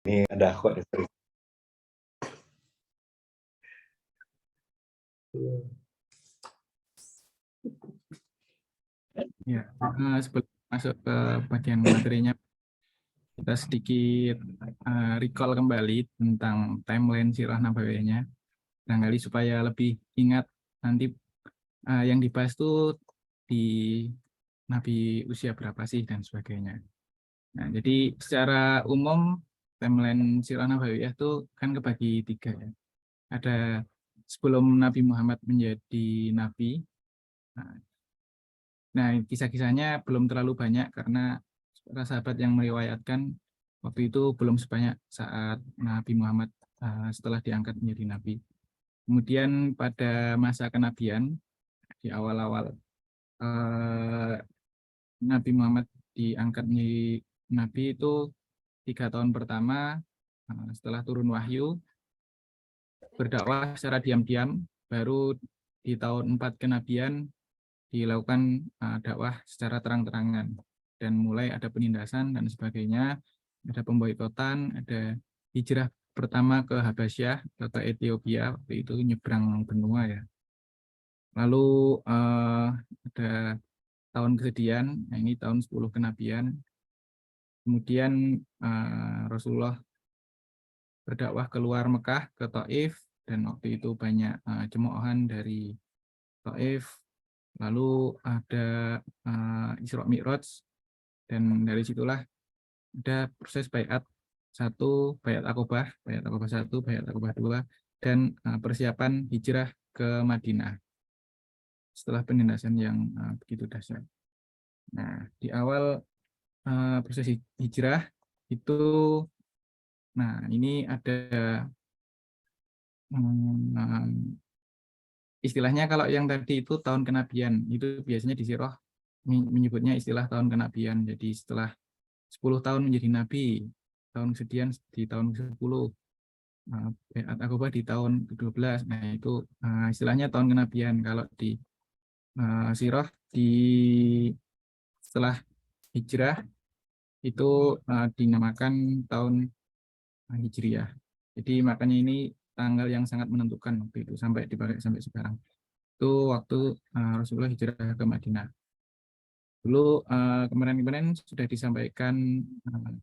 Ini ada kok. Ya, sebelum masuk ke bagian materinya, kita sedikit recall kembali tentang timeline sirah nabawiyahnya, barangkali supaya lebih ingat nanti yang dibahas itu di Nabi usia berapa sih dan sebagainya. Nah, jadi secara umum timeline sirah nabawiyah itu kan kebagi 3 ya. Ada sebelum Nabi Muhammad menjadi nabi. Nah, kisah-kisahnya belum terlalu banyak karena para sahabat yang meriwayatkan waktu itu belum sebanyak saat Nabi Muhammad setelah diangkat menjadi nabi. Kemudian pada masa kenabian di awal-awal Nabi Muhammad diangkat menjadi nabi itu 3 tahun pertama setelah turun wahyu berdakwah secara diam-diam, baru di tahun 4 kenabian dilakukan dakwah secara terang-terangan dan mulai ada penindasan dan sebagainya, ada pemboikotan, ada hijrah pertama ke Habasyah atau ke Ethiopia, waktu itu nyebrang benua ya. Lalu ada tahun kesedihan, nah ini tahun 10 kenabian. Kemudian Rasulullah berdakwah keluar Mekah ke Taif dan waktu itu banyak cemoohan dari Taif. Lalu ada Isra Mi'raj dan dari situlah ada proses baiat 1, baiat Aqobah 1, baiat Aqobah 2, dan persiapan hijrah ke Madinah setelah penindasan yang begitu dahsyat. Nah, di awal proses hijrah itu, nah ini ada istilahnya kalau yang tadi itu tahun kenabian, itu biasanya di sirah menyebutnya istilah tahun kenabian. Jadi setelah 10 tahun menjadi nabi, tahun kesedihan di tahun ke-10, baiat Aqobah di tahun ke-12. Nah, itu istilahnya tahun kenabian. Kalau di sirah di setelah hijrah itu dinamakan tahun Hijriyah. Jadi makanya ini tanggal yang sangat menentukan waktu itu sampai dipakai sampai sekarang. Itu waktu Rasulullah hijrah ke Madinah. Dulu kemarin-kemarin sudah disampaikan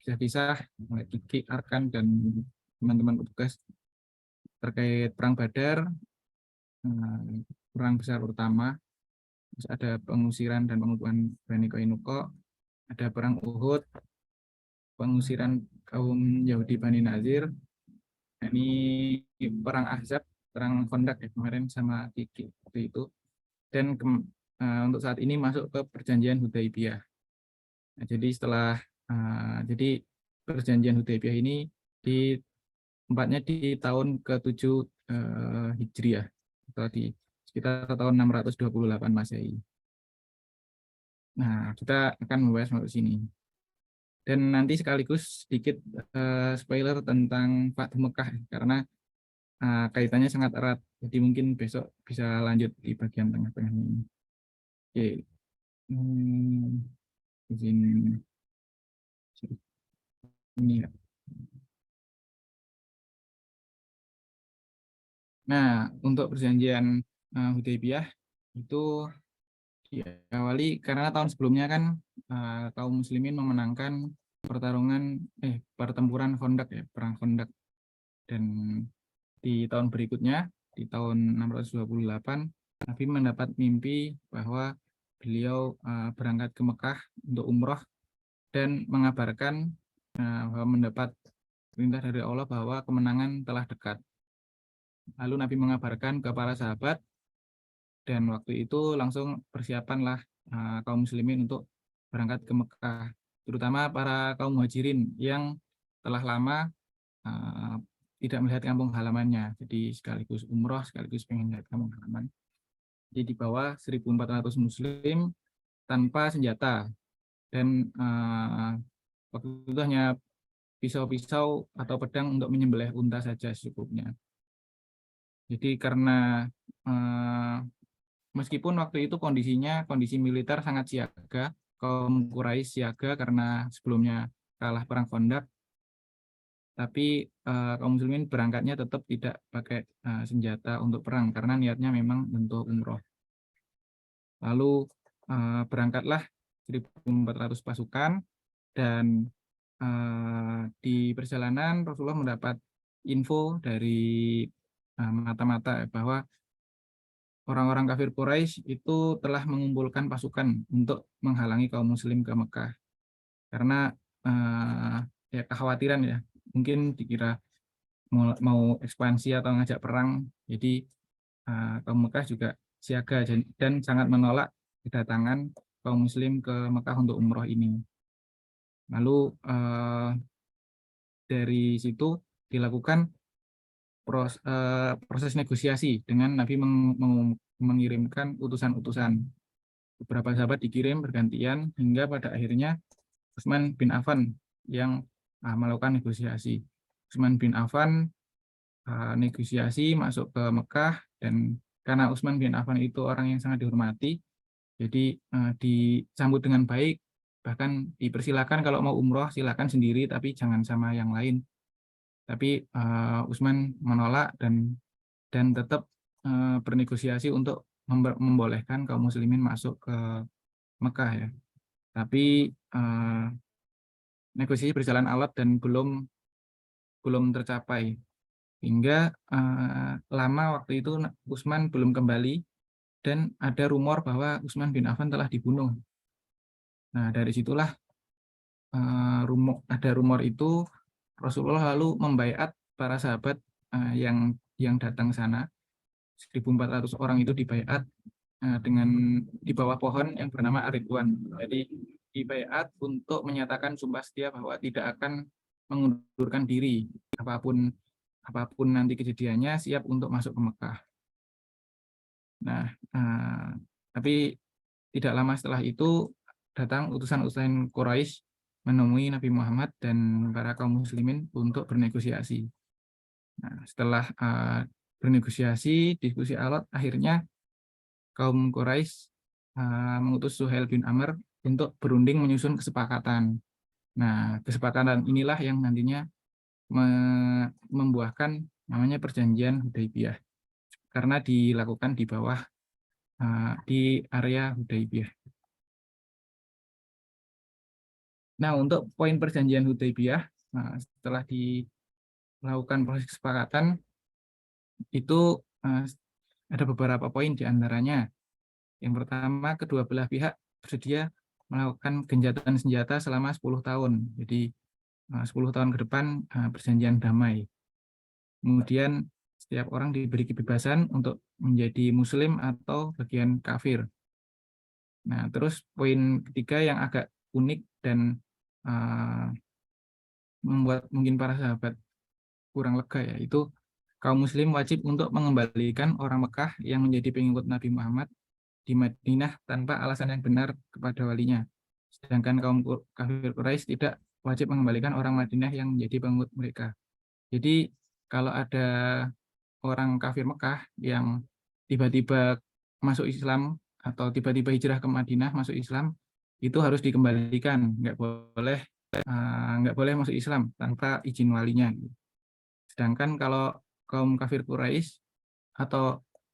kisah-kisah oleh Kiki, Arkan, dan teman-teman petugas terkait Perang Badar, perang besar utama, terus ada pengusiran dan pengukuhan Bani Qainuqa, ada Perang Uhud, pengusiran kaum Yahudi Bani Nazir, ini Perang Ahzab, Perang Khandaq ya, kemarin sama Kiki waktu itu, dan untuk saat ini masuk ke Perjanjian Hudaibiyah. Nah, jadi setelah jadi perjanjian Hudaibiyah ini tempatnya di tahun ke-7 Hijriah atau di sekitar tahun 628 Masehi. Nah, kita akan membahas masuk sini. Dan nanti sekaligus sedikit spoiler tentang Fathu Mekah karena kaitannya sangat erat. Jadi mungkin besok bisa lanjut di bagian tengah-tengah ini. Oke. Izin ini ya. Nah, untuk perjanjian Hudaibiyah itu diawali karena tahun sebelumnya kan kaum muslimin memenangkan pertempuran Khandaq ya, perang Khandaq, dan di tahun berikutnya di tahun 628 Nabi mendapat mimpi bahwa beliau berangkat ke Mekah untuk umroh dan mengabarkan bahwa mendapat perintah dari Allah bahwa kemenangan telah dekat. Lalu Nabi mengabarkan ke para sahabat dan waktu itu langsung persiapanlah kaum muslimin untuk berangkat ke Mekah, terutama para kaum muhajirin yang telah lama tidak melihat kampung halamannya, jadi sekaligus umroh sekaligus pengen lihat kampung halaman. Jadi di bawah 1.400 muslim tanpa senjata dan waktu itu hanya pisau-pisau atau pedang untuk menyembelih unta saja secukupnya. Jadi karena meskipun waktu itu kondisi militer sangat siaga, kaum Quraisy siaga karena sebelumnya kalah perang Khandaq, tapi kaum muslimin berangkatnya tetap tidak pakai senjata untuk perang karena niatnya memang untuk umroh. Lalu berangkatlah 1.400 pasukan dan di perjalanan Rasulullah mendapat info dari mata-mata bahwa orang-orang kafir Quraisy itu telah mengumpulkan pasukan untuk menghalangi kaum muslim ke Mekah. Karena ya kekhawatiran ya, mungkin dikira mau ekspansi atau ngajak perang, jadi kaum Mekah juga siaga dan sangat menolak kedatangan kaum muslim ke Mekah untuk umroh ini. Lalu dari situ dilakukan proses negosiasi dengan Nabi mengirimkan utusan-utusan. Beberapa sahabat dikirim bergantian hingga pada akhirnya Utsman bin Affan yang melakukan negosiasi. Utsman bin Affan negosiasi masuk ke Mekah, dan karena Utsman bin Affan itu orang yang sangat dihormati, jadi disambut dengan baik, bahkan dipersilakan kalau mau umroh silakan sendiri tapi jangan sama yang lain. Tapi Utsman menolak dan tetap bernegosiasi untuk membolehkan kaum muslimin masuk ke Mekah ya. Tapi negosiasi berjalan alot dan belum tercapai hingga lama waktu itu Utsman belum kembali dan ada rumor bahwa Utsman bin Affan telah dibunuh. Nah, dari situlah ada rumor itu, Rasulullah lalu membaiat para sahabat yang datang sana. 1.400 orang itu dibaiat dengan di bawah pohon yang bernama Ar-Ridwan. Jadi dibaiat untuk menyatakan sumpah setia bahwa tidak akan mengundurkan diri apapun nanti kejadiannya, siap untuk masuk ke Mekah. Nah, tapi tidak lama setelah itu datang utusan-utusan Quraisy menemui Nabi Muhammad dan para kaum muslimin untuk bernegosiasi. Nah, setelah bernegosiasi, diskusi alot, akhirnya kaum Quraisy mengutus Suhail bin Amr untuk berunding menyusun kesepakatan. Nah, kesepakatan inilah yang nantinya membuahkan namanya Perjanjian Hudaybiyah, karena dilakukan di bawah di area Hudaybiyah. Nah, untuk poin Perjanjian Hudaybiyah, setelah dilakukan proses kesepakatan, itu ada beberapa poin di antaranya. Yang pertama, kedua belah pihak bersedia melakukan gencatan senjata selama 10 tahun. Jadi 10 tahun ke depan perjanjian damai. Kemudian setiap orang diberi kebebasan untuk menjadi muslim atau bagian kafir. Nah, terus poin ketiga yang agak unik dan membuat mungkin para sahabat kurang lega, yaitu kaum muslim wajib untuk mengembalikan orang Mekah yang menjadi pengikut Nabi Muhammad di Madinah tanpa alasan yang benar kepada walinya. Sedangkan kaum kafir Quraisy tidak wajib mengembalikan orang Madinah yang menjadi pengikut mereka. Jadi kalau ada orang kafir Mekah yang tiba-tiba masuk Islam atau tiba-tiba hijrah ke Madinah masuk Islam, itu harus dikembalikan, nggak boleh masuk Islam tanpa izin walinya. Sedangkan kalau kaum kafir Quraisy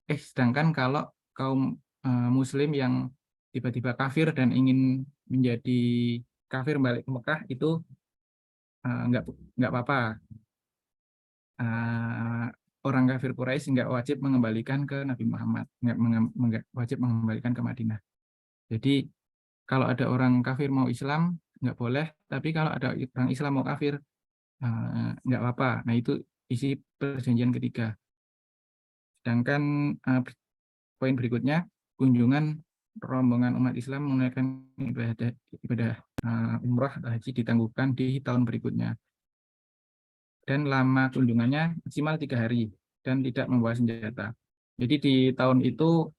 sedangkan kalau kaum Muslim yang tiba-tiba kafir dan ingin menjadi kafir balik ke Mekah itu nggak apa-apa. Orang kafir Quraisy nggak wajib mengembalikan ke Nabi Muhammad, nggak wajib mengembalikan ke Madinah. Jadi kalau ada orang kafir mau Islam nggak boleh, tapi kalau ada orang Islam mau kafir nggak apa-apa. Nah, itu isi perjanjian ketiga. Sedangkan poin berikutnya, kunjungan rombongan umat Islam menunaikan ibadah umrah atau haji ditangguhkan di tahun berikutnya. Dan lama kunjungannya maksimal 3 hari dan tidak membawa senjata. Jadi di tahun itu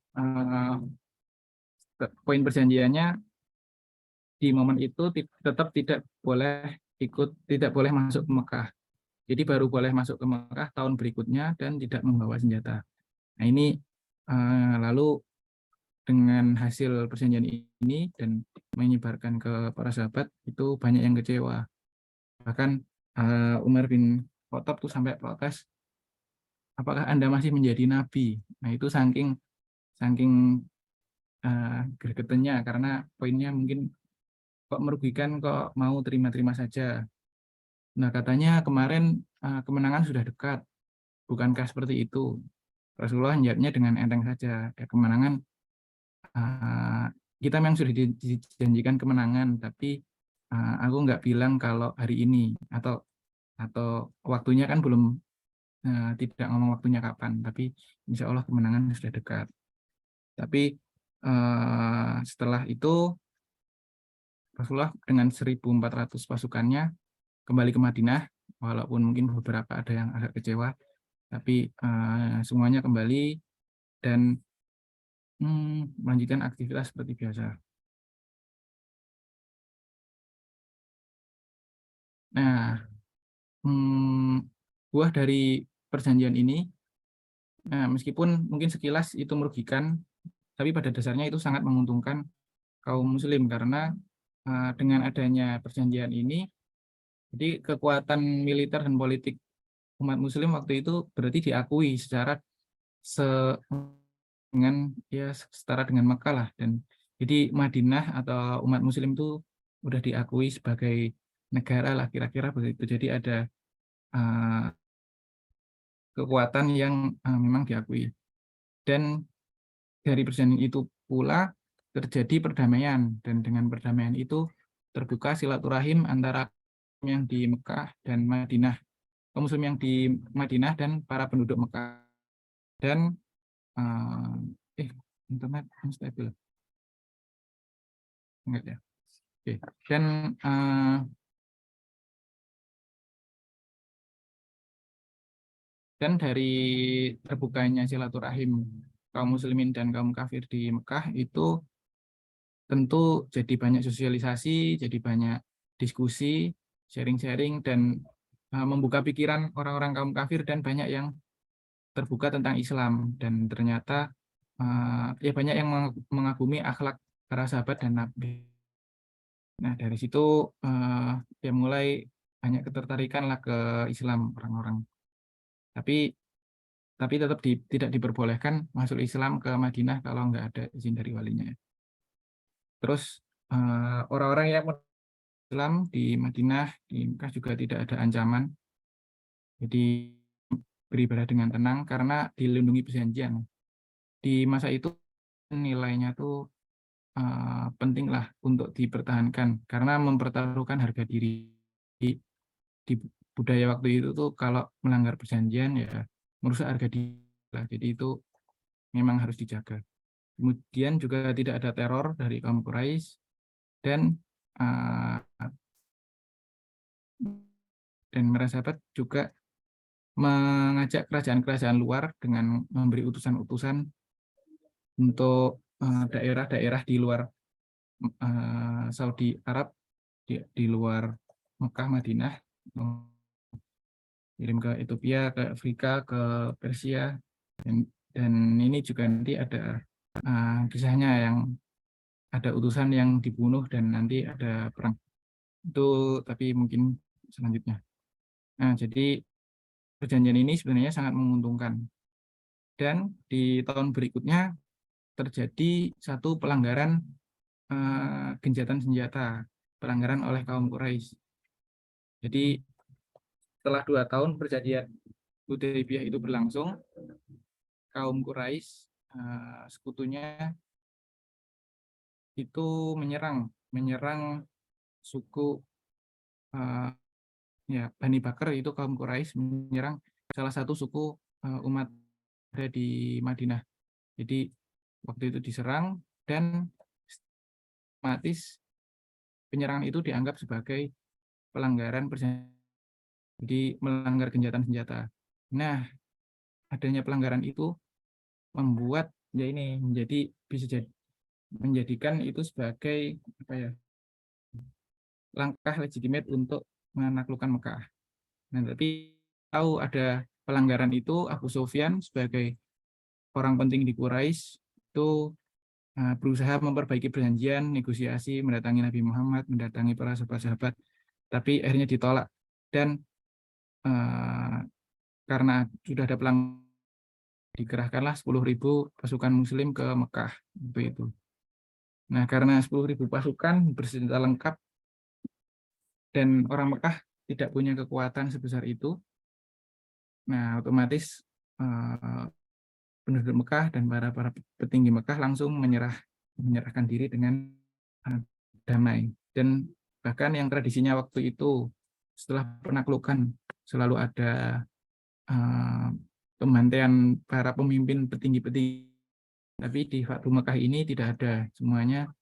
poin perjanjiannya di momen itu tetap tidak boleh masuk ke Mekah. Jadi baru boleh masuk ke Mekah tahun berikutnya dan tidak membawa senjata. Nah, ini lalu dengan hasil perjanjian ini dan menyebarkan ke para sahabat, itu banyak yang kecewa. Bahkan Umar bin Khattab tuh sampai protes, apakah Anda masih menjadi nabi? Nah, itu saking saking gregetannya, karena poinnya mungkin kok merugikan, kok mau terima-terima saja. Nah, katanya kemarin kemenangan sudah dekat, bukankah seperti itu? Rasulullah menjawabnya dengan enteng saja, ya, kemenangan kita memang sudah dijanjikan kemenangan, tapi aku nggak bilang kalau hari ini atau waktunya kan belum, tidak ngomong waktunya kapan, tapi insya Allah kemenangan sudah dekat. Tapi setelah itu Rasulullah dengan 1.400 pasukannya kembali ke Madinah, walaupun mungkin beberapa ada yang agak kecewa, tapi semuanya kembali dan melanjutkan aktivitas seperti biasa. Nah, buah dari perjanjian ini, meskipun mungkin sekilas itu merugikan, tapi pada dasarnya itu sangat menguntungkan kaum muslim, karena dengan adanya perjanjian ini, jadi kekuatan militer dan politik umat muslim waktu itu berarti diakui secara dengan ya setara dengan Mekah lah, dan jadi Madinah atau umat muslim itu udah diakui sebagai negara lah kira-kira begitu. Jadi ada uh, kekuatan yang memang diakui, dan dari perjanjian itu pula terjadi perdamaian, dan dengan perdamaian itu terbuka silaturahim antara yang di Mekah dan Madinah, kaum muslim yang di Madinah dan para penduduk Mekah. Dan uh, internet instabil enggak ya? Oke. Dan dari terbukanya silaturahim kaum muslimin dan kaum kafir di Mekah itu tentu jadi banyak sosialisasi, jadi banyak diskusi, sharing-sharing, dan membuka pikiran orang-orang kaum kafir, dan banyak yang terbuka tentang Islam, dan ternyata ya banyak yang mengagumi akhlak para sahabat dan Nabi. Nah, dari situ ya mulai banyak ketertarikan lah ke Islam orang-orang. Tapi tetap tidak diperbolehkan masuk Islam ke Madinah kalau nggak ada izin dari walinya. Terus orang-orang yang Islam di Madinah, di Mekah juga tidak ada ancaman. Jadi beribadah dengan tenang karena dilindungi perjanjian. Di masa itu nilainya tuh penting lah untuk dipertahankan karena mempertaruhkan harga diri. Di budaya waktu itu tuh kalau melanggar perjanjian ya merusak harga diri lah. Jadi itu memang harus dijaga. Kemudian juga tidak ada teror dari kaum Quraisy, dan uh, merasa dapat juga mengajak kerajaan-kerajaan luar dengan memberi utusan-utusan untuk daerah-daerah di luar Saudi Arab, di luar Mekah, Madinah, kirim ke Ethiopia, ke Afrika, ke Persia, dan ini juga nanti ada kisahnya yang ada utusan yang dibunuh dan nanti ada perang itu, tapi mungkin selanjutnya. Nah, jadi perjanjian ini sebenarnya sangat menguntungkan, dan di tahun berikutnya terjadi satu pelanggaran genjatan senjata, pelanggaran oleh kaum Quraisy. Jadi setelah 2 tahun perjanjian Hudaybiyah itu berlangsung, kaum Quraisy sekutunya itu menyerang suku ya Bani Bakar, itu kaum Quraisy menyerang salah satu suku umat ada di Madinah. Jadi waktu itu diserang, dan otomatis penyerangan itu dianggap sebagai pelanggaran perjanjian, jadi melanggar genjatan senjata. Nah, adanya pelanggaran itu membuat ya ini bisa menjadikan itu sebagai apa ya, langkah legitimate untuk menaklukkan Mekah. Nah, tapi tahu ada pelanggaran itu, Abu Sufyan sebagai orang penting di Quraisy itu berusaha memperbaiki perjanjian, negosiasi, mendatangi Nabi Muhammad, mendatangi para sahabat-sahabat, tapi akhirnya ditolak dan karena sudah ada dikerahkanlah 10.000 pasukan Muslim ke Mekah itu. Nah, karena 10.000 pasukan bersenjata lengkap dan orang Mekah tidak punya kekuatan sebesar itu, nah otomatis penduduk Mekah dan para petinggi Mekah langsung menyerahkan diri dengan damai. Dan bahkan yang tradisinya waktu itu setelah penaklukan selalu ada pembantaian para pemimpin petinggi-petinggi, tapi di Fathu Mekah ini tidak ada, semuanya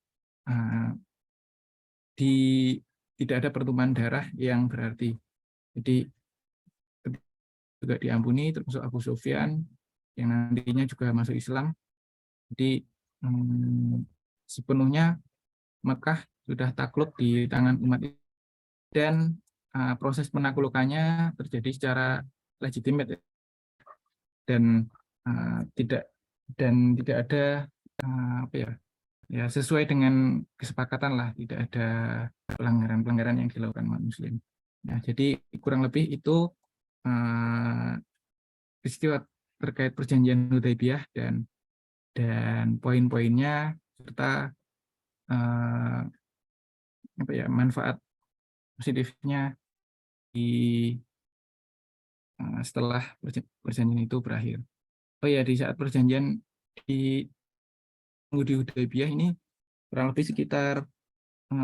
tidak ada pertumpahan darah yang berarti. Jadi juga diampuni, termasuk Abu Sufyan yang nantinya juga masuk Islam. Jadi sepenuhnya Mekah sudah takluk di tangan umat dan proses penaklukannya terjadi secara legitimate dan tidak ada sesuai dengan kesepakatan lah, tidak ada pelanggaran yang dilakukan umat Muslim. Nah, jadi kurang lebih itu peristiwa terkait perjanjian Hudaybiyah dan poin-poinnya serta manfaat positifnya setelah perjanjian itu berakhir. Oh ya, di saat perjanjian di Hudaybiyah ini kurang lebih sekitar 2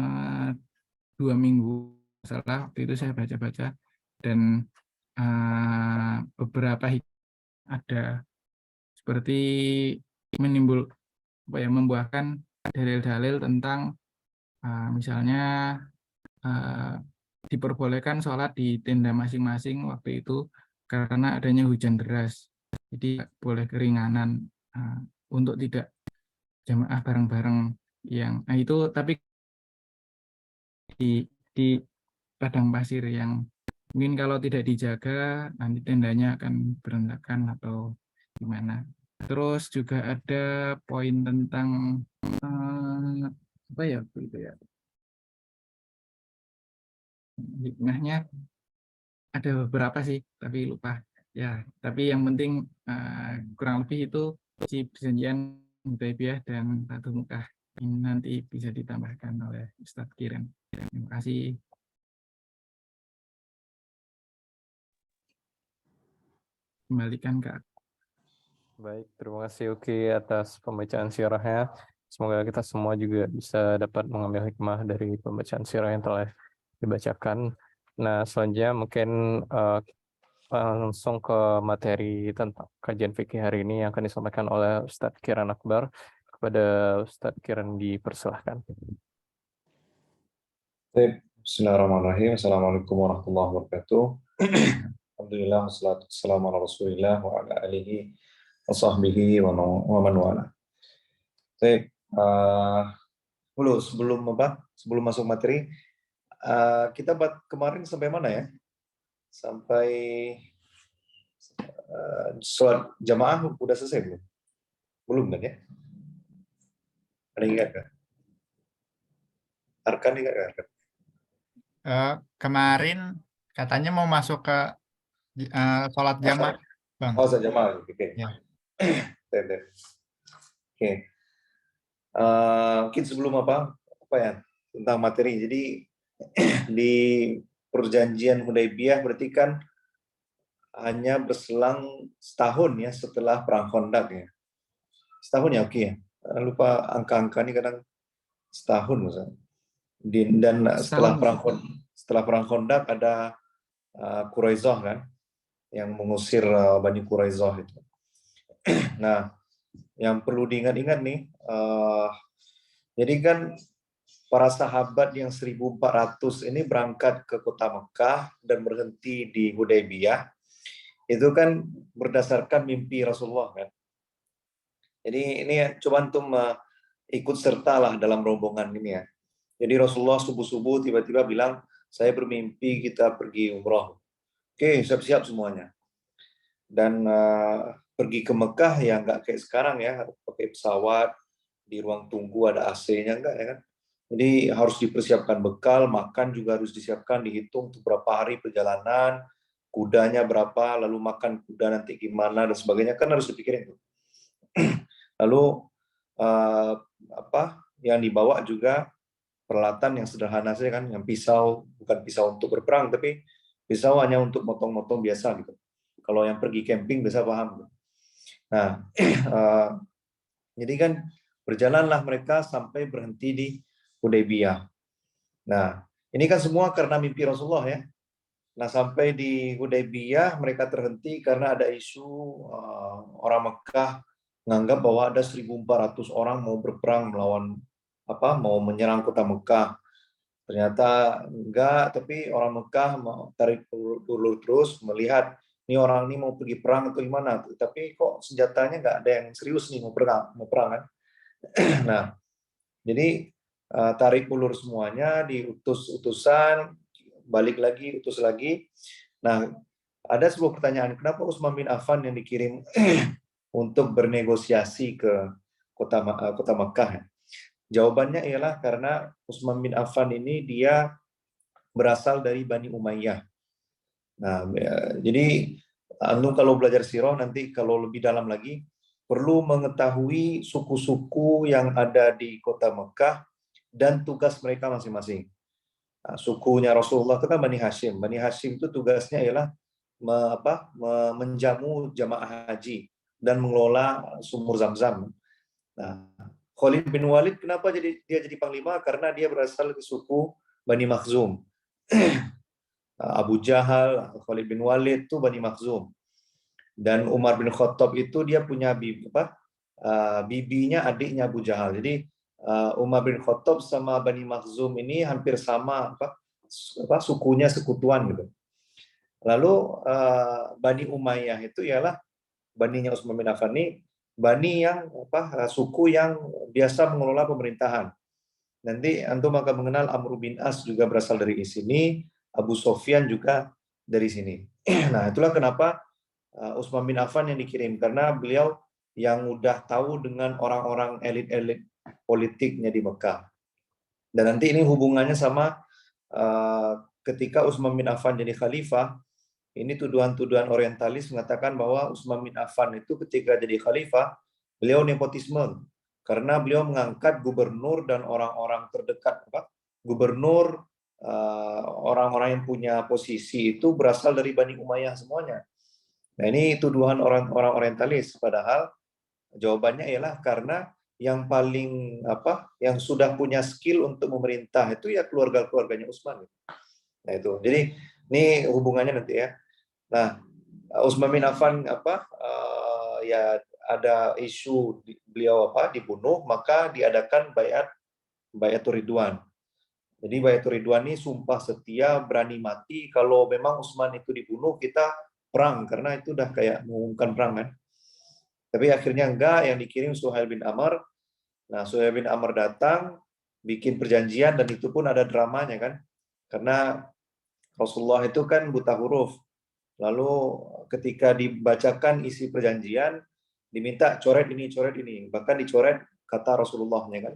minggu, salah waktu itu saya baca-baca, dan beberapa ada seperti membuahkan dalil-dalil tentang misalnya diperbolehkan sholat di tenda masing-masing waktu itu karena adanya hujan deras, jadi boleh keringanan untuk tidak jamaah bareng-bareng yang itu, tapi di padang pasir yang mungkin kalau tidak dijaga nanti tendanya akan berantakan atau gimana. Terus juga ada poin tentang hikmahnya ada beberapa sih, tapi lupa ya. Tapi yang penting kurang lebih itu si perjanjian Hudaybiyah dan Fathu Mekah ini nanti bisa ditambahkan oleh Ustadz Kiren. Terima kasih. Kembalikan ke aku. Baik, terima kasih Uki atas pembacaan sirahnya. Semoga kita semua juga bisa dapat mengambil hikmah dari pembacaan sirah yang telah dibacakan. Nah, selanjutnya mungkin langsung ke materi tentang kajian fikih hari ini yang akan disampaikan oleh Ustadz Kiran Akbar. Kepada Ustadz Kiran dipersilahkan. Bismillahirrahmanirrahim. Assalamualaikum warahmatullahi wabarakatuh. Alhamdulillah, wassalatu wassalamu ala rasulillah wa ala alihi wa sahbihi wa man wala. Baik, sebelum masuk materi, kita kemarin sampai mana ya? Sampai sholat jamaah udah selesai belum? Belum kan ya? Ada yang ingat kan? Arkan ingat kan? Kemarin katanya mau masuk ke sholat jamaah, Bang. Oh, sholat jamaah. Oke. Ya. Oke. Mungkin sebelum apa ya tentang materi. Jadi di perjanjian Hudaybiyah berarti kan hanya berselang setahun ya setelah perang Khandaq ya. Setahun ya, oke ya. Lupa angka-angka ini kadang setahun misalnya. Dan setelah perang Khandaq ada Quraisyah kan yang mengusir Bani Quraisyah itu. Nah, yang perlu diingat-ingat nih, jadi kan para sahabat yang 1.400 ini berangkat ke kota Mekah dan berhenti di Hudaybiyah, itu kan berdasarkan mimpi Rasulullah kan. Jadi ini coba antum ikut sertalah dalam rombongan ini ya. Jadi Rasulullah subuh-subuh tiba-tiba bilang, saya bermimpi kita pergi umroh. Oke, siap-siap semuanya. Dan pergi ke Mekah ya nggak kayak sekarang ya, pakai pesawat, di ruang tunggu ada AC-nya, enggak ya kan. Jadi harus dipersiapkan bekal, makan juga harus disiapkan, dihitung untuk berapa hari perjalanan, kudanya berapa, lalu makan kuda nanti gimana dan sebagainya, kan harus dipikirin tuh. Lalu yang dibawa juga peralatan yang sederhana saja kan, yang pisau, bukan pisau untuk berperang, tapi pisau hanya untuk motong-motong biasa gitu. Kalau yang pergi camping bisa paham. Nah, jadi kan berjalanlah mereka sampai berhenti di Hudaybiyah. Nah, ini kan semua karena mimpi Rasulullah ya. Nah, sampai di Hudaybiyah mereka terhenti karena ada isu orang Mekah menganggap bahwa ada 1.400 orang mau berperang melawan mau menyerang kota Mekah. Ternyata enggak, tapi orang Mekah mau tarik ulur terus melihat ini orang ini mau pergi perang atau gimana. Tapi kok senjatanya nggak ada yang serius nih mau perang kan. Nah, jadi tarik ulur semuanya, diutus utusan, balik lagi, utus lagi. Nah, ada sebuah pertanyaan, kenapa Utsman bin Affan yang dikirim untuk bernegosiasi ke kota Makkah? Jawabannya ialah karena Utsman bin Affan ini dia berasal dari Bani Umayyah. Nah, jadi antum kalau belajar sirah nanti kalau lebih dalam lagi perlu mengetahui suku-suku yang ada di kota Mekah dan tugas mereka masing-masing. Nah, sukunya Rasulullah itu kan Bani Hashim. Bani Hashim itu tugasnya ialah menjamu jamaah haji dan mengelola sumur Zam-Zam. Nah, Khalid bin Walid kenapa dia jadi panglima? Karena dia berasal dari suku Bani Makhzum. Abu Jahal, Khalid bin Walid itu Bani Makhzum. Dan Umar bin Khattab itu dia punya bibinya adiknya Abu Jahal. Jadi Umar bin Khattab sama Bani Makhzum ini hampir sama sukunya sekutuan gitu. Lalu Bani Umayyah itu ialah Baninya Utsman bin Affan ini Bani yang suku yang biasa mengelola pemerintahan. Nanti antum akan mengenal Amr bin As juga berasal dari sini, Abu Sofyan juga dari sini. Nah, itulah kenapa Utsman bin Affan yang dikirim karena beliau yang udah tahu dengan orang-orang elit-elit politiknya di Mekah. Dan nanti ini hubungannya sama ketika Utsman bin Affan jadi khalifah, ini tuduhan-tuduhan orientalis mengatakan bahwa Utsman bin Affan itu ketika jadi khalifah, beliau nepotisme karena beliau mengangkat gubernur dan orang-orang terdekat, gubernur, orang-orang yang punya posisi itu berasal dari Bani Umayyah semuanya. Nah, ini tuduhan orang-orang orientalis, padahal jawabannya ialah karena yang paling yang sudah punya skill untuk memerintah itu ya keluarga-keluarganya Utsman. Nah, itu. Jadi ini hubungannya nanti ya. Nah, Utsman bin Affan ya ada isu beliau dibunuh, maka diadakan Baiatur Ridwan. Jadi Baiatur Ridwan ini sumpah setia berani mati kalau memang Utsman itu dibunuh kita perang karena itu udah kayak mengumumkan perang kan. Tapi akhirnya enggak, yang dikirim Suhail bin Amr. Nah, Suhail bin Amr datang bikin perjanjian dan itu pun ada dramanya kan. Karena Rasulullah itu kan buta huruf. Lalu ketika dibacakan isi perjanjian, diminta coret ini, coret ini. Bahkan dicoret kata Rasulullah-nya kan.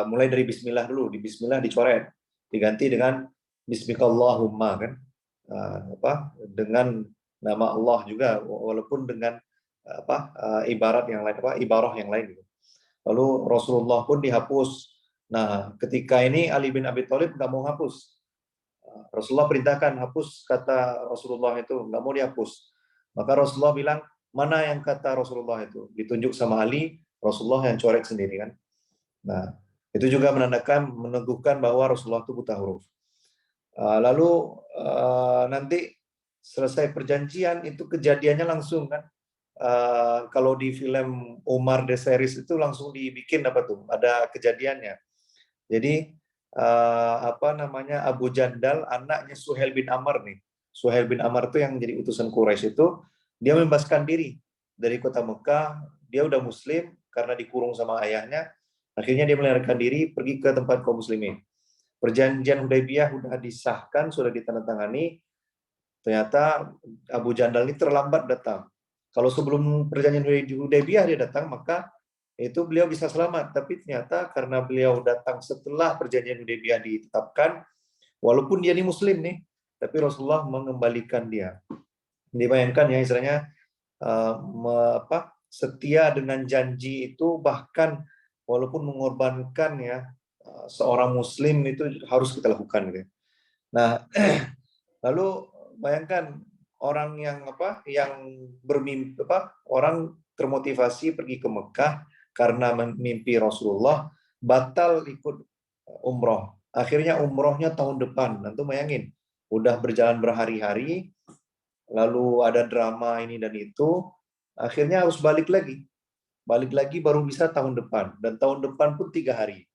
Mulai dari Bismillah dulu, di Bismillah dicoret. Diganti dengan Bismikallahumma kan. Dengan nama Allah juga, walaupun dengan ibarat yang lain, ibarah yang lain. Lalu Rasulullah pun dihapus. Nah, ketika ini Ali bin Abi Thalib nggak mau hapus. Rasulullah perintahkan hapus kata Rasulullah itu, nggak mau dihapus. Maka Rasulullah bilang, mana yang kata Rasulullah itu? Ditunjuk sama Ali, Rasulullah yang coret sendiri kan. Nah, itu juga meneguhkan bahwa Rasulullah itu buta huruf. Lalu nanti selesai perjanjian itu kejadiannya langsung kan. Kalau di film Omar the Series itu langsung dibikin ada kejadiannya. Jadi Abu Jandal anaknya Suhail bin Amr nih. Suhail bin Amr itu yang jadi utusan Quraisy itu dia membebaskan diri dari kota Mekah. Dia udah muslim karena dikurung sama ayahnya. Akhirnya dia melarikan diri pergi ke tempat kaum muslimin. Perjanjian Hudaybiyah sudah disahkan, sudah ditandatangani. Ternyata Abu Jandal ini terlambat datang. Kalau sebelum perjanjian Hudaybiyah dia datang, maka itu beliau bisa selamat. Tapi ternyata karena beliau datang setelah perjanjian Hudaybiyah ditetapkan, walaupun dia ini Muslim nih, tapi Rasulullah mengembalikan dia. Dibayangkan ya, istilahnya setia dengan janji itu, bahkan walaupun mengorbankan ya seorang Muslim, itu harus kita lakukan gitu. Nah, lalu bayangkan orang yang bermimpi orang termotivasi pergi ke Mekah karena mimpi Rasulullah, batal ikut umroh. Akhirnya umrohnya tahun depan. Nanti bayangin, udah berjalan berhari-hari, lalu ada drama ini dan itu, akhirnya harus balik lagi baru bisa tahun depan, dan tahun depan pun 3 hari.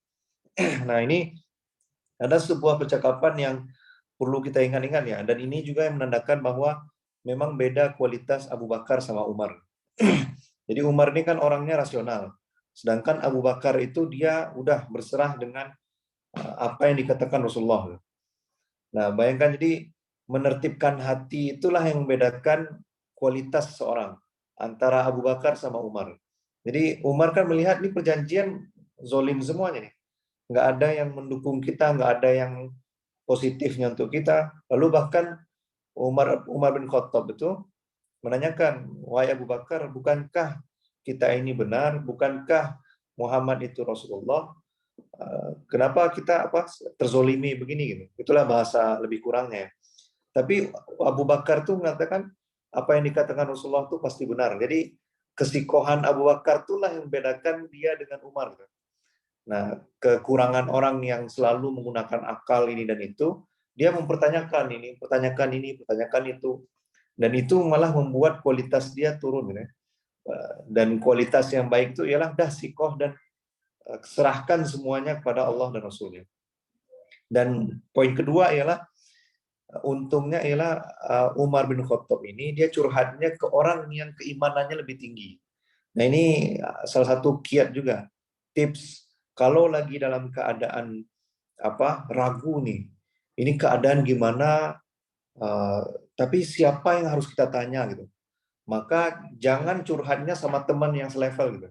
Nah, ini ada sebuah percakapan yang perlu kita ingat-ingat ya, dan ini juga yang menandakan bahwa memang beda kualitas Abu Bakar sama Umar. Jadi Umar ini kan orangnya rasional, sedangkan Abu Bakar itu dia udah berserah dengan apa yang dikatakan Rasulullah. Nah, bayangkan, jadi menertibkan hati itulah yang membedakan kualitas seseorang antara Abu Bakar sama Umar. Jadi Umar kan melihat ini perjanjian zolim semuanya nih. Nggak ada yang mendukung kita, nggak ada yang positifnya untuk kita. Lalu bahkan Umar bin Khattab itu menanyakan, wahai Abu Bakar, bukankah kita ini benar? Bukankah Muhammad itu Rasulullah? Kenapa kita terzolimi begini gitu? Itulah bahasa lebih kurangnya. Tapi Abu Bakar tuh mengatakan apa yang dikatakan Rasulullah itu pasti benar. Jadi kesikohan Abu Bakar itulah yang membedakan dia dengan Umar. Nah, kekurangan orang yang selalu menggunakan akal ini dan itu, dia mempertanyakan ini, pertanyakan itu. Dan itu malah membuat kualitas dia turun. Ya. Dan kualitas yang baik itu ialah sikoh dan serahkan semuanya kepada Allah dan Rasulnya. Dan poin kedua ialah, untungnya ialah Umar bin Khattab ini dia curhatnya ke orang yang keimanannya lebih tinggi. Nah, ini salah satu kiat juga, tips kalau lagi dalam keadaan ragu nih, ini keadaan gimana, tapi siapa yang harus kita tanya gitu. Maka jangan curhatnya sama teman yang selevel gitu.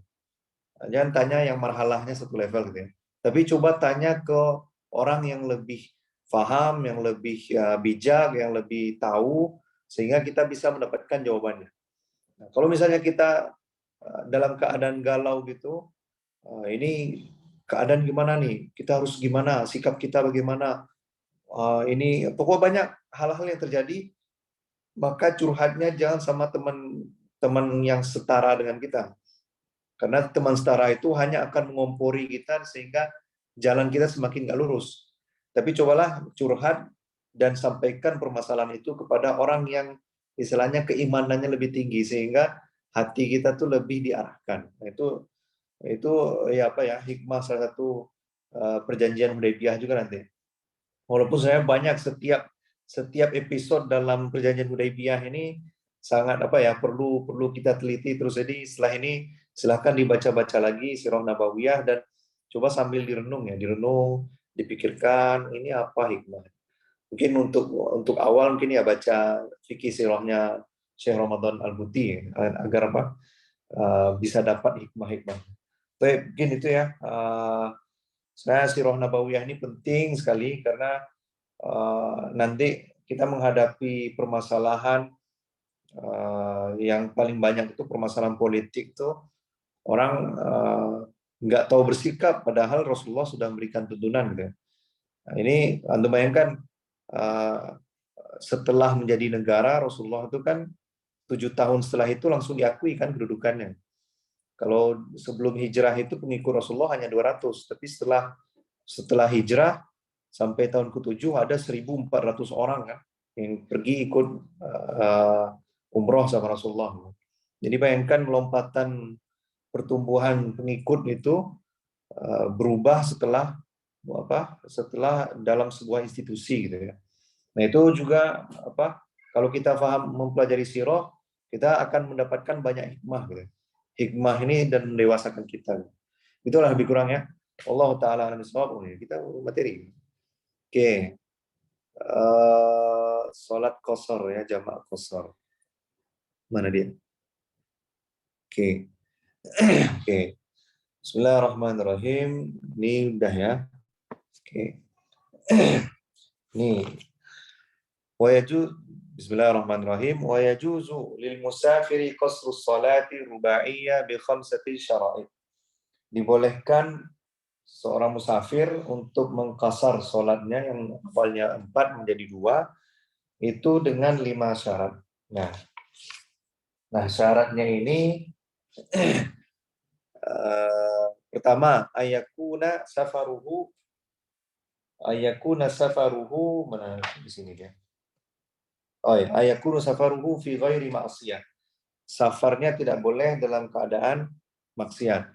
Jangan tanya yang marhalahnya satu level gitu ya. Tapi coba tanya ke orang yang lebih paham, yang lebih bijak, yang lebih tahu, sehingga kita bisa mendapatkan jawabannya. Nah, kalau misalnya kita dalam keadaan galau gitu, ini keadaan gimana nih? Kita harus gimana? Sikap kita bagaimana? Ini pokoknya banyak hal-hal yang terjadi, maka curhatnya jangan sama teman-teman yang setara dengan kita. Karena teman setara itu hanya akan mengompori kita sehingga jalan kita semakin nggak lurus. Tapi cobalah curhat dan sampaikan permasalahan itu kepada orang yang istilahnya keimanannya lebih tinggi, sehingga hati kita tuh lebih diarahkan. Nah, itu ya hikmah salah satu perjanjian Hudaybiyah juga nanti. Walaupun saya banyak setiap episode dalam perjanjian Hudaybiyah ini sangat perlu kita teliti terus. Jadi setelah ini silahkan dibaca-baca lagi Sirah Nabawiyah dan coba sambil direnung, dipikirkan ini apa hikmah. Mungkin untuk awal mungkin ya baca fikih sirahnya Syekh Ramadan Al-Buti agar bisa dapat hikmah-hikmah. Tapi mungkin itu ya. Sebenarnya Sirah Nabawiyah ini penting sekali karena nanti kita menghadapi permasalahan yang paling banyak itu permasalahan politik tuh orang nggak tahu bersikap, padahal Rasulullah sudah memberikan tuntunan gitu. Nah, ini Anda bayangkan setelah menjadi negara Rasulullah itu kan 7 tahun setelah itu langsung diakui kan kedudukannya. Kalau sebelum hijrah itu pengikut Rasulullah hanya 200, tapi setelah hijrah sampai tahun ke-7 ada 1.400 orang kan yang pergi ikut umroh sama Rasulullah. Jadi bayangkan lompatan pertumbuhan pengikut itu berubah setelah dalam sebuah institusi gitu ya. Nah, itu juga kalau kita paham mempelajari sirah, kita akan mendapatkan banyak hikmah gitu. Hikmah ini dan mendewasakan kita. Itulah lebih kurangnya. Allah taala alam bisawab. Kita materi. Oke. Salat qashar ya, jamak qashar. Mana dia? Oke. Oke. Bismillahirrahmanirrahim. Ini udah ya. Oke. Nih. Bismillahirrahmanirrahim. Wa yajuzu lil musafiri qasru sholati rubaiyah bi khamsati syara'id. Dibolehkan seorang musafir untuk mengqasar sholatnya yang awalnya 4 menjadi 2 itu dengan 5 syarat. Nah, syaratnya ini pertama ayakuna safaruhu mana di sini dia. Ayakunu safaruhu fi ghairi ma'siyah. Safarnya tidak boleh dalam keadaan maksiat.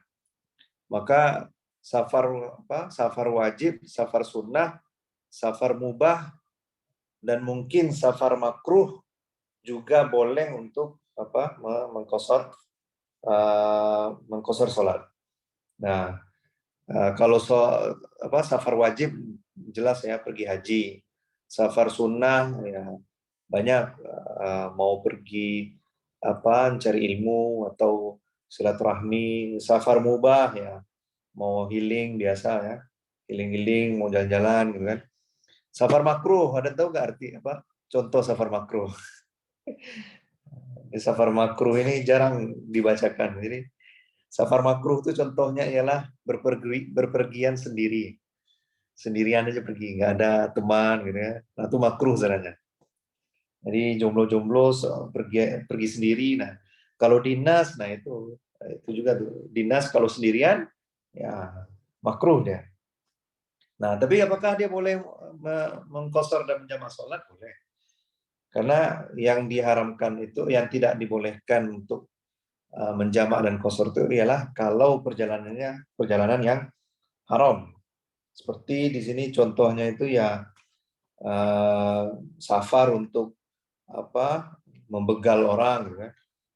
Maka safar wajib, safar sunnah, safar mubah, dan mungkin safar makruh juga boleh untuk mengqasar sholat. Nah, kalau safar wajib jelas ya pergi haji. Safar sunnah ya banyak mau pergi cari ilmu atau silaturahmi. Safar mubah ya mau healing biasa ya, healing mau jalan-jalan gitu kan. Safar makruh, ada tahu nggak arti apa? Contoh safar makruh. Safar makruh ini jarang dibacakan. Jadi safar makruh itu contohnya ialah berpergian sendirian aja pergi, nggak ada teman gitu ya. Nah itu makruh sebenarnya. Jadi jomblo-jomblo pergi sendiri. Nah, kalau dinas, nah itu juga tuh. Dinas kalau sendirian, ya makruh dia. Nah, tapi apakah dia boleh mengqasar dan menjamak sholat? Boleh. Karena yang diharamkan itu, yang tidak dibolehkan untuk menjamak dan qasar itu ialah kalau perjalanan yang haram. Seperti di sini contohnya itu ya safar untuk membegal orang gitu kan.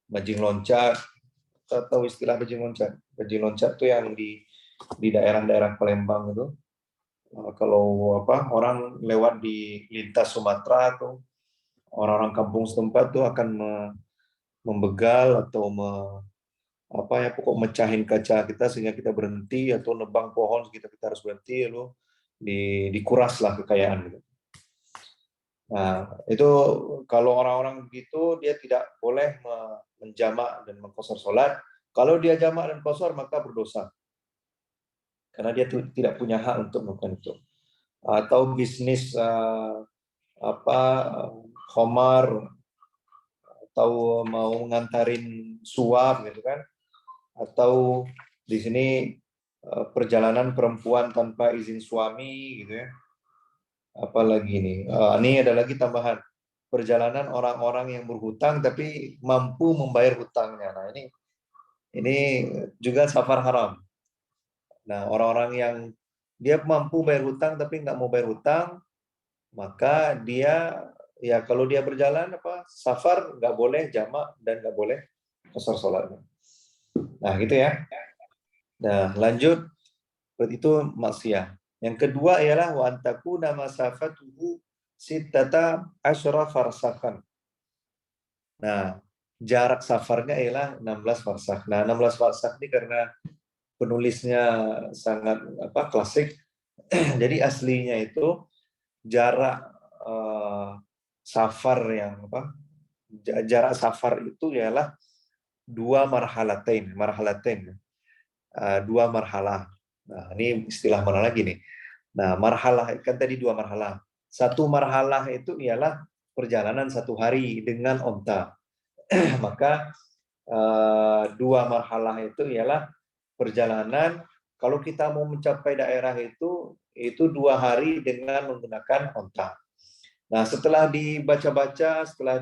Bajing loncat, atau istilah bajing loncat itu yang di daerah-daerah Palembang itu kalau orang lewat di lintas Sumatera atau orang-orang kampung setempat tuh akan membegal atau pokok mecahin kaca kita sehingga kita berhenti atau nebang pohon kita harus berhenti lalu dikuraslah kekayaan gitu. Nah, itu kalau orang-orang begitu dia tidak boleh menjamak dan mengqasar sholat. Kalau dia jamak dan qasar maka berdosa. Karena dia tidak punya hak untuk melakukan itu. Atau bisnis khamar atau mau ngantarin suap gitu kan. Atau di sini perjalanan perempuan tanpa izin suami gitu ya. Apalagi ini ada lagi tambahan perjalanan orang-orang yang berhutang tapi mampu membayar hutangnya. Nah ini juga safar haram. Nah orang-orang yang dia mampu bayar hutang tapi nggak mau bayar hutang, maka dia ya kalau dia berjalan safar nggak boleh jamak dan nggak boleh qasar sholatnya. Nah gitu ya. Nah lanjut itu maksiyah. Yang kedua ialah wa antakuna masafatuhu sittata asyra farsakan. Nah, jarak safarnya ialah 16 farsak. Nah, 16 farsak ini karena penulisnya sangat klasik. Jadi aslinya itu jarak safar jarak safar itu ialah 2 marhalatain, 2 marhalah. Nah, ini istilah mana lagi nih? Nah, marhalah kan tadi 2 marhalah. 1 marhalah itu ialah perjalanan 1 hari dengan onta. Maka 2 marhalah itu ialah perjalanan kalau kita mau mencapai daerah itu 2 hari dengan menggunakan onta. Nah, setelah dibaca-baca, setelah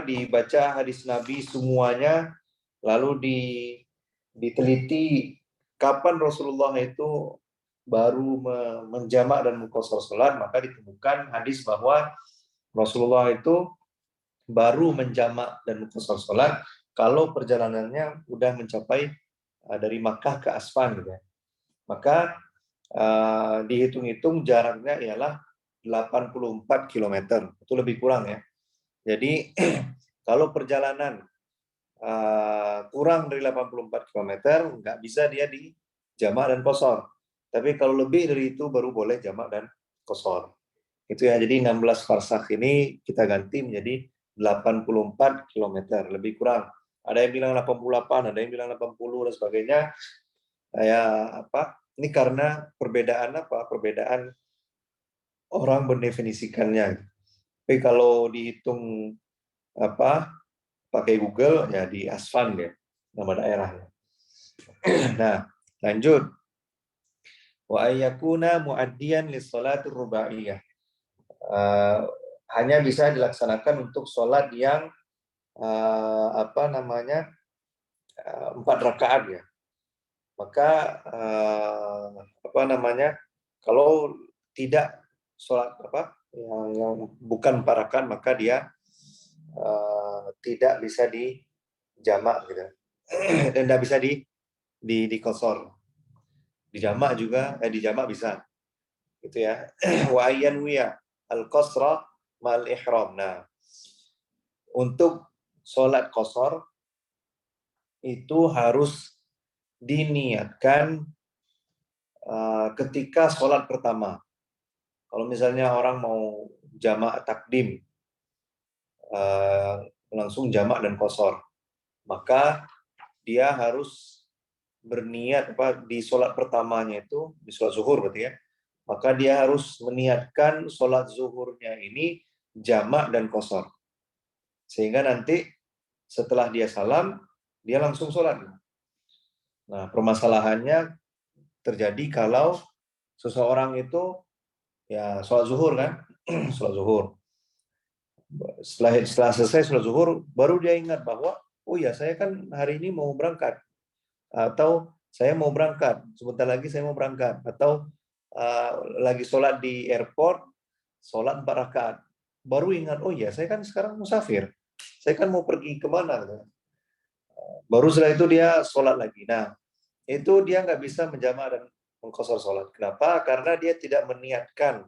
dibaca hadis Nabi semuanya, lalu diteliti kapan Rasulullah itu baru menjamak dan mengqasar salat, maka ditemukan hadis bahwa Rasulullah itu baru menjamak dan mengqasar salat kalau perjalanannya udah mencapai dari Makkah ke Asfan gitu ya. Maka dihitung-hitung jaraknya ialah 84 km. Itu lebih kurang ya. Jadi kalau perjalanan kurang dari 84 km, nggak bisa dia di jamak dan qashar. Tapi kalau lebih dari itu baru boleh jamak dan qashar. Itu ya, jadi 16 farsakh ini kita ganti menjadi 84 km, lebih kurang. Ada yang bilang 88, ada yang bilang 80 dan sebagainya. Ini karena perbedaan Perbedaan orang mendefinisikannya. Tapi kalau dihitung pakai Google ya di Asfan ya, nama daerahnya. Nah, lanjut. Wa ayyakuna muaddiyan lis salatir rubaiyah. Hanya bisa dilaksanakan untuk sholat yang 4 rakaat ya. Maka kalau tidak sholat yang bukan 4 rakaat, maka dia tidak bisa dijamak gitu. Dan tidak bisa di qashar. Dijamak juga dijamak bisa. Gitu ya. Wa ayyanwiya al-qasra mal ihram. Nah, untuk sholat qashar itu harus diniatkan ketika sholat pertama. Kalau misalnya orang mau jamak takdim, langsung jamak dan qashar, maka dia harus berniat di sholat pertamanya itu, di sholat zuhur berarti ya, maka dia harus meniatkan sholat zuhurnya ini jamak dan qashar. Sehingga nanti setelah dia salam, dia langsung sholat. Nah, permasalahannya terjadi kalau seseorang itu ya sholat zuhur kan, sholat zuhur. Setelah selesai sholat zuhur, baru dia ingat bahwa, oh ya saya kan hari ini mau berangkat. Atau saya mau berangkat, sebentar lagi saya mau berangkat. Atau lagi sholat di airport, sholat 4 rakaat. Baru ingat, oh ya saya kan sekarang musafir. Saya kan mau pergi kemana. Baru setelah itu dia sholat lagi. Nah, itu dia nggak bisa menjamak dan mengqashar sholat. Kenapa? Karena dia tidak meniatkan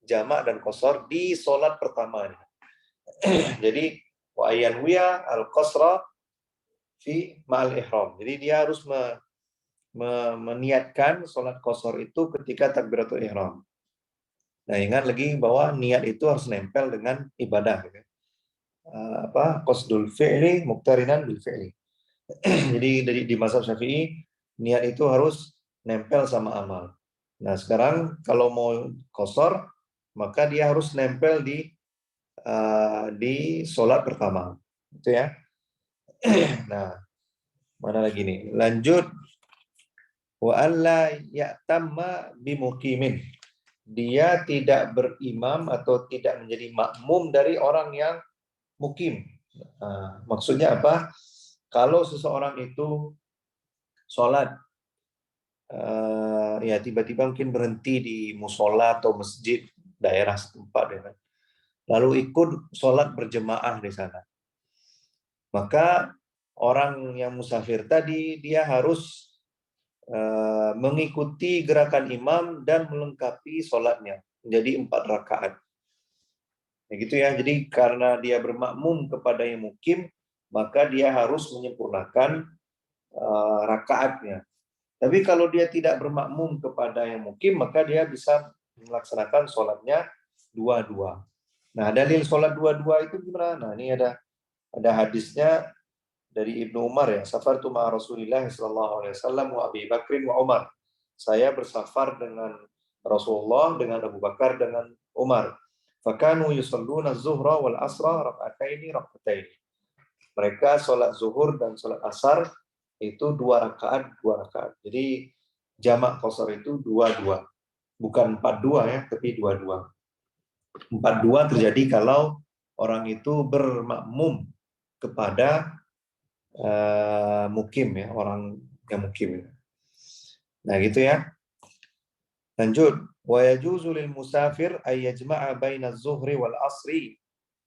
jamak dan qashar di sholat pertamanya. Jadi wa ayyanwiya al-qasra fi ma'al ihram. Jadi dia harus meniatkan sholat qashar itu ketika takbiratul ihram. Nah, ingat lagi bahwa niat itu harus nempel dengan ibadah. Qasdul fi'li muqtarinan bil fi'li. Jadi di mazhab Syafi'i niat itu harus nempel sama amal. Nah, sekarang kalau mau qashar, maka dia harus nempel di sholat pertama. Itu ya. Nah, mana lagi nih? Lanjut. Wa alla ya'tamma bimuqimin. Dia tidak berimam atau tidak menjadi makmum dari orang yang mukim. Maksudnya apa? Kalau seseorang itu sholat, ya tiba-tiba mungkin berhenti di musola atau masjid daerah setempat, ya kan? Lalu ikut sholat berjemaah di sana. Maka orang yang musafir tadi dia harus mengikuti gerakan imam dan melengkapi sholatnya menjadi 4 rakaat. Ya gitu ya. Jadi karena dia bermakmum kepada yang mukim, maka dia harus menyempurnakan rakaatnya. Tapi kalau dia tidak bermakmum kepada yang mukim, maka dia bisa melaksanakan sholatnya 2-2. Nah, dalil sholat 2-2 itu gimana? Nah, ini ada hadisnya dari Ibnu Umar ya, safartu ma Rasulillah sallallahu alaihi wasallam wa Abi Bakrin wa Umar. Saya bersafar dengan Rasulullah, dengan Abu Bakar, dengan Umar. Fakanu yusalluna az-zuhra wal asra rak'ataini rak'ataini. Mereka sholat zuhur dan sholat asar itu 2 rakaat, 2 rakaat. Jadi jamak qashar itu 2-2. Bukan 4-2 ya, tapi 2-2. 4-2 terjadi kalau orang itu bermakmum kepada mukim ya, orang yang mukim. Nah gitu ya. Lanjut. Wa yajuzu lil musafir ay yajma'a baina az-zuhri wal asri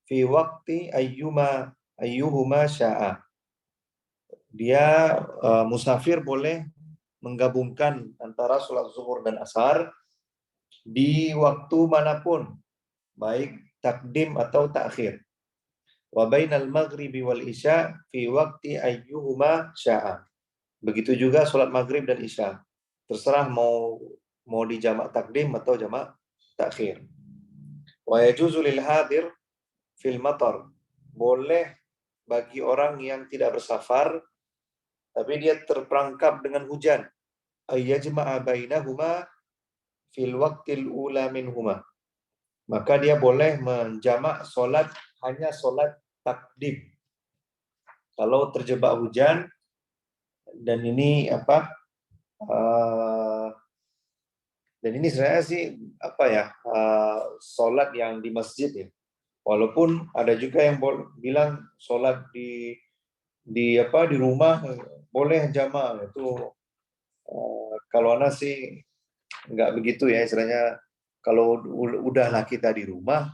fi waqti ayyuhuma sya'a. Dia musafir boleh menggabungkan antara sholat zuhur dan asar di waktu manapun, baik takdim atau takhir. wa bainal maghribi wal isya fi waqti ayyuhuma sya'a. Begitu juga sholat maghrib dan isya. Terserah mau di jamak takdim atau jamak takhir. Wa yajuzu lil hadir fil matar. Boleh bagi orang yang tidak bersafar tapi dia terperangkap dengan hujan. Ayyajma'a bainahuma fil waqtil ula minhuma. Maka dia boleh menjamak hanya sholat takdim. Kalau terjebak hujan dan ini dan ini sebenarnya sih sholat yang di masjid ya. Walaupun ada juga yang bilang sholat di rumah boleh jamak itu. Kalau ana sih nggak begitu ya, istilahnya kalau udahlah kita di rumah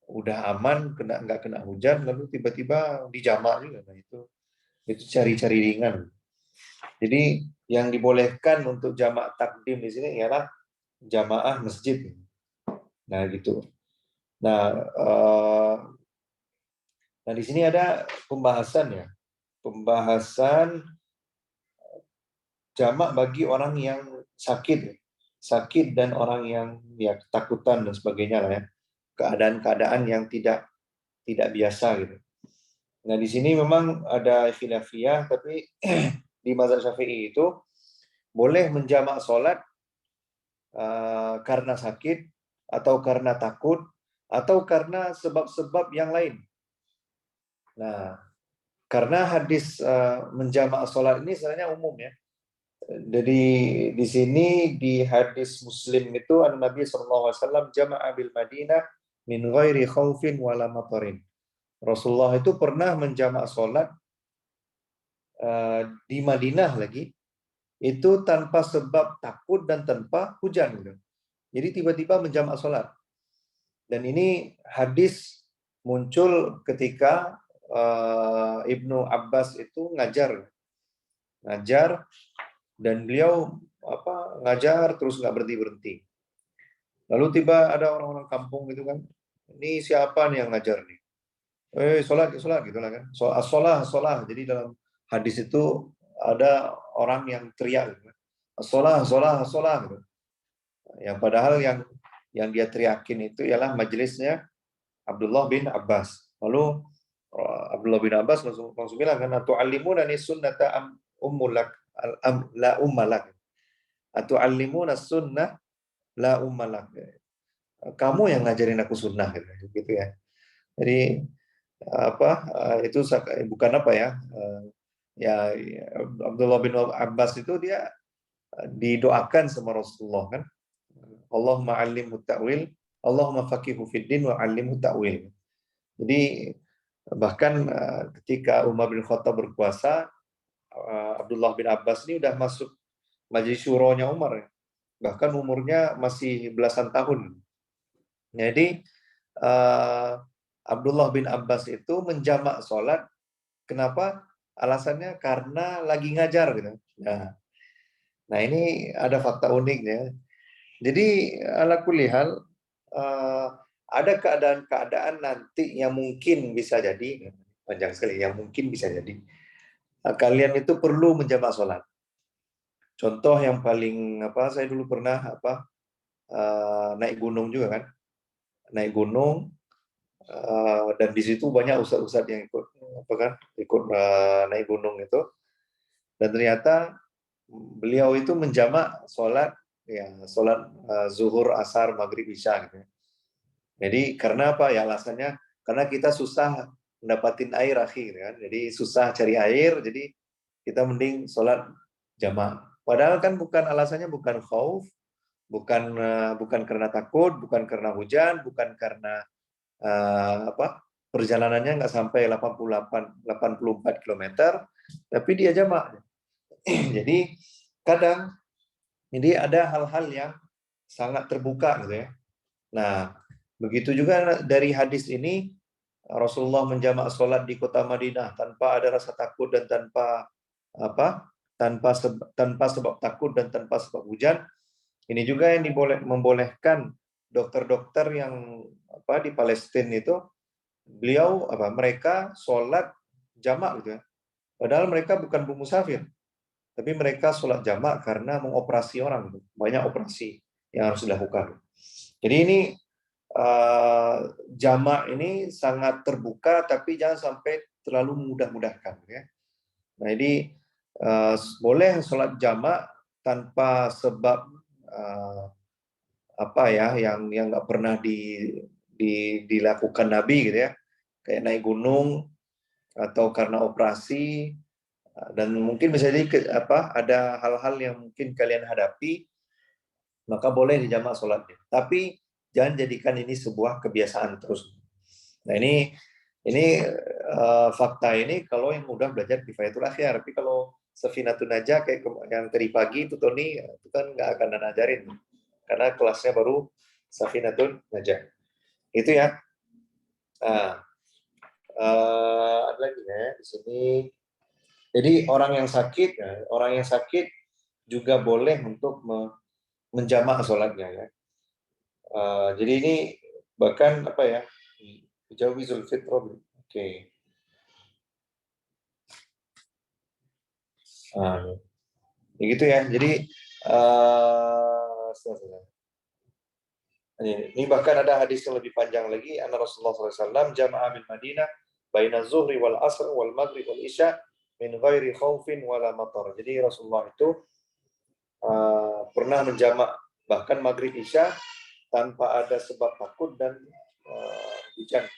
udah aman, nggak kena hujan, lalu tiba-tiba dijamak juga, nah itu cari-cari ringan. Jadi yang dibolehkan untuk jamak takdim di sini ialah jamaah masjid. Nah gitu. Nah di sini ada pembahasan jamak bagi orang yang sakit dan orang yang ketakutan dan sebagainya lah ya, keadaan-keadaan yang tidak biasa gitu. Nah di sini memang ada khilafiyah, tapi di mazhab Syafi'i itu boleh menjamak sholat karena sakit atau karena takut atau karena sebab-sebab yang lain. Nah karena hadis menjamak sholat ini sebenarnya umum ya. Jadi di sini di hadis Muslim itu Nabi SAW jama'a bil Madinah min ghairi khaufin wala matarin. Rasulullah itu pernah menjamak sholat di Madinah lagi itu tanpa sebab takut dan tanpa hujan gitu. Jadi tiba-tiba menjamak sholat. Dan ini hadis muncul ketika Ibnu Abbas itu ngajar dan beliau ngajar terus nggak berhenti. Lalu tiba ada orang-orang kampung gitu kan, ini siapa nih yang ngajar nih? Sholat gitu lah kan. Sholat. Jadi dalam hadis itu ada orang yang teriak gitu. Sholat gitu. Yang padahal yang dia teriakin itu ialah majelisnya Abdullah bin Abbas. Lalu Abdullah bin Abbas langsung bilang kan, "Atu'allimuna ni sunnata ummulak la ummalak." "Atu'allimuna sunnah la ummalak." Kamu yang ngajarin aku sunnah gitu ya. Jadi itu bukan ya Abdullah bin Abbas itu dia didoakan sama Rasulullah kan, Allahumma 'allimhu ta'wil, Allahumma faqihu fid din wa 'allimhu ta'wil. Jadi bahkan ketika Umar bin Khattab berkuasa, Abdullah bin Abbas ini udah masuk majelis syuronya Umar, bahkan umurnya masih belasan tahun. Jadi Abdullah bin Abbas itu menjamak sholat. Kenapa? Alasannya karena lagi ngajar gitu. Nah ini ada fakta uniknya. Jadi ala kulli hal ada keadaan-keadaan nanti yang mungkin bisa jadi, panjang sekali, yang mungkin bisa jadi kalian itu perlu menjamak sholat. Contoh yang paling saya dulu pernah naik gunung juga kan, dan di situ banyak ustadz-ustadz yang ikut naik gunung itu, dan ternyata beliau itu menjamak sholat zuhur, asar, maghrib, isya gitu. Jadi karena apa ya alasannya? Karena kita susah mendapatin air akhir kan, jadi susah cari air, jadi kita mending sholat jamak. Padahal kan alasannya bukan khauf, bukan karena takut, bukan karena hujan, bukan karena perjalanannya nggak sampai 84 km, tapi dia jamak. Jadi kadang ini ada hal-hal yang sangat terbuka gitu ya. Nah, begitu juga dari hadis ini Rasulullah menjamak sholat di kota Madinah tanpa ada rasa takut dan tanpa sebab takut dan tanpa sebab hujan. Ini juga yang membolehkan dokter-dokter yang di Palestina itu mereka sholat jamak gitu ya. Padahal mereka bukan musafir, tapi mereka sholat jamak karena mengoperasi orang, gitu. Banyak operasi yang harus dilakukan. Jadi ini jamak ini sangat terbuka, tapi jangan sampai terlalu memudah-mudahkan. Ya. Nah ini boleh sholat jamak tanpa sebab yang nggak pernah dilakukan Nabi gitu ya, kayak naik gunung atau karena operasi, dan mungkin bisa jadi ada hal-hal yang mungkin kalian hadapi, maka boleh dijamak sholatnya. Tapi jangan jadikan ini sebuah kebiasaan terus. Nah ini fakta ini kalau yang udah belajar Kifayatul Akhyar. Tapi kalau Safinatun Najah kayak yang tadi pagi itu Tony, itu kan nggak akan ajarin karena kelasnya baru Safinatun Najah. Itu ya. Nah, ada lagi ya di sini. Jadi orang yang sakit juga boleh untuk menjamak sholatnya ya. Jadi ini bahkan Jawizul Fitrah. Oke. Begitu ya. Jadi ini bahkan ada hadis yang lebih panjang lagi. Anna Rasulullah SAW jama'a bil Madinah baina zuhri wal asr wal maghrib wal isya min ghairi khaufin wala matar. Jadi Rasulullah itu pernah menjamak bahkan maghrib isya tanpa ada sebab takut dan hujan.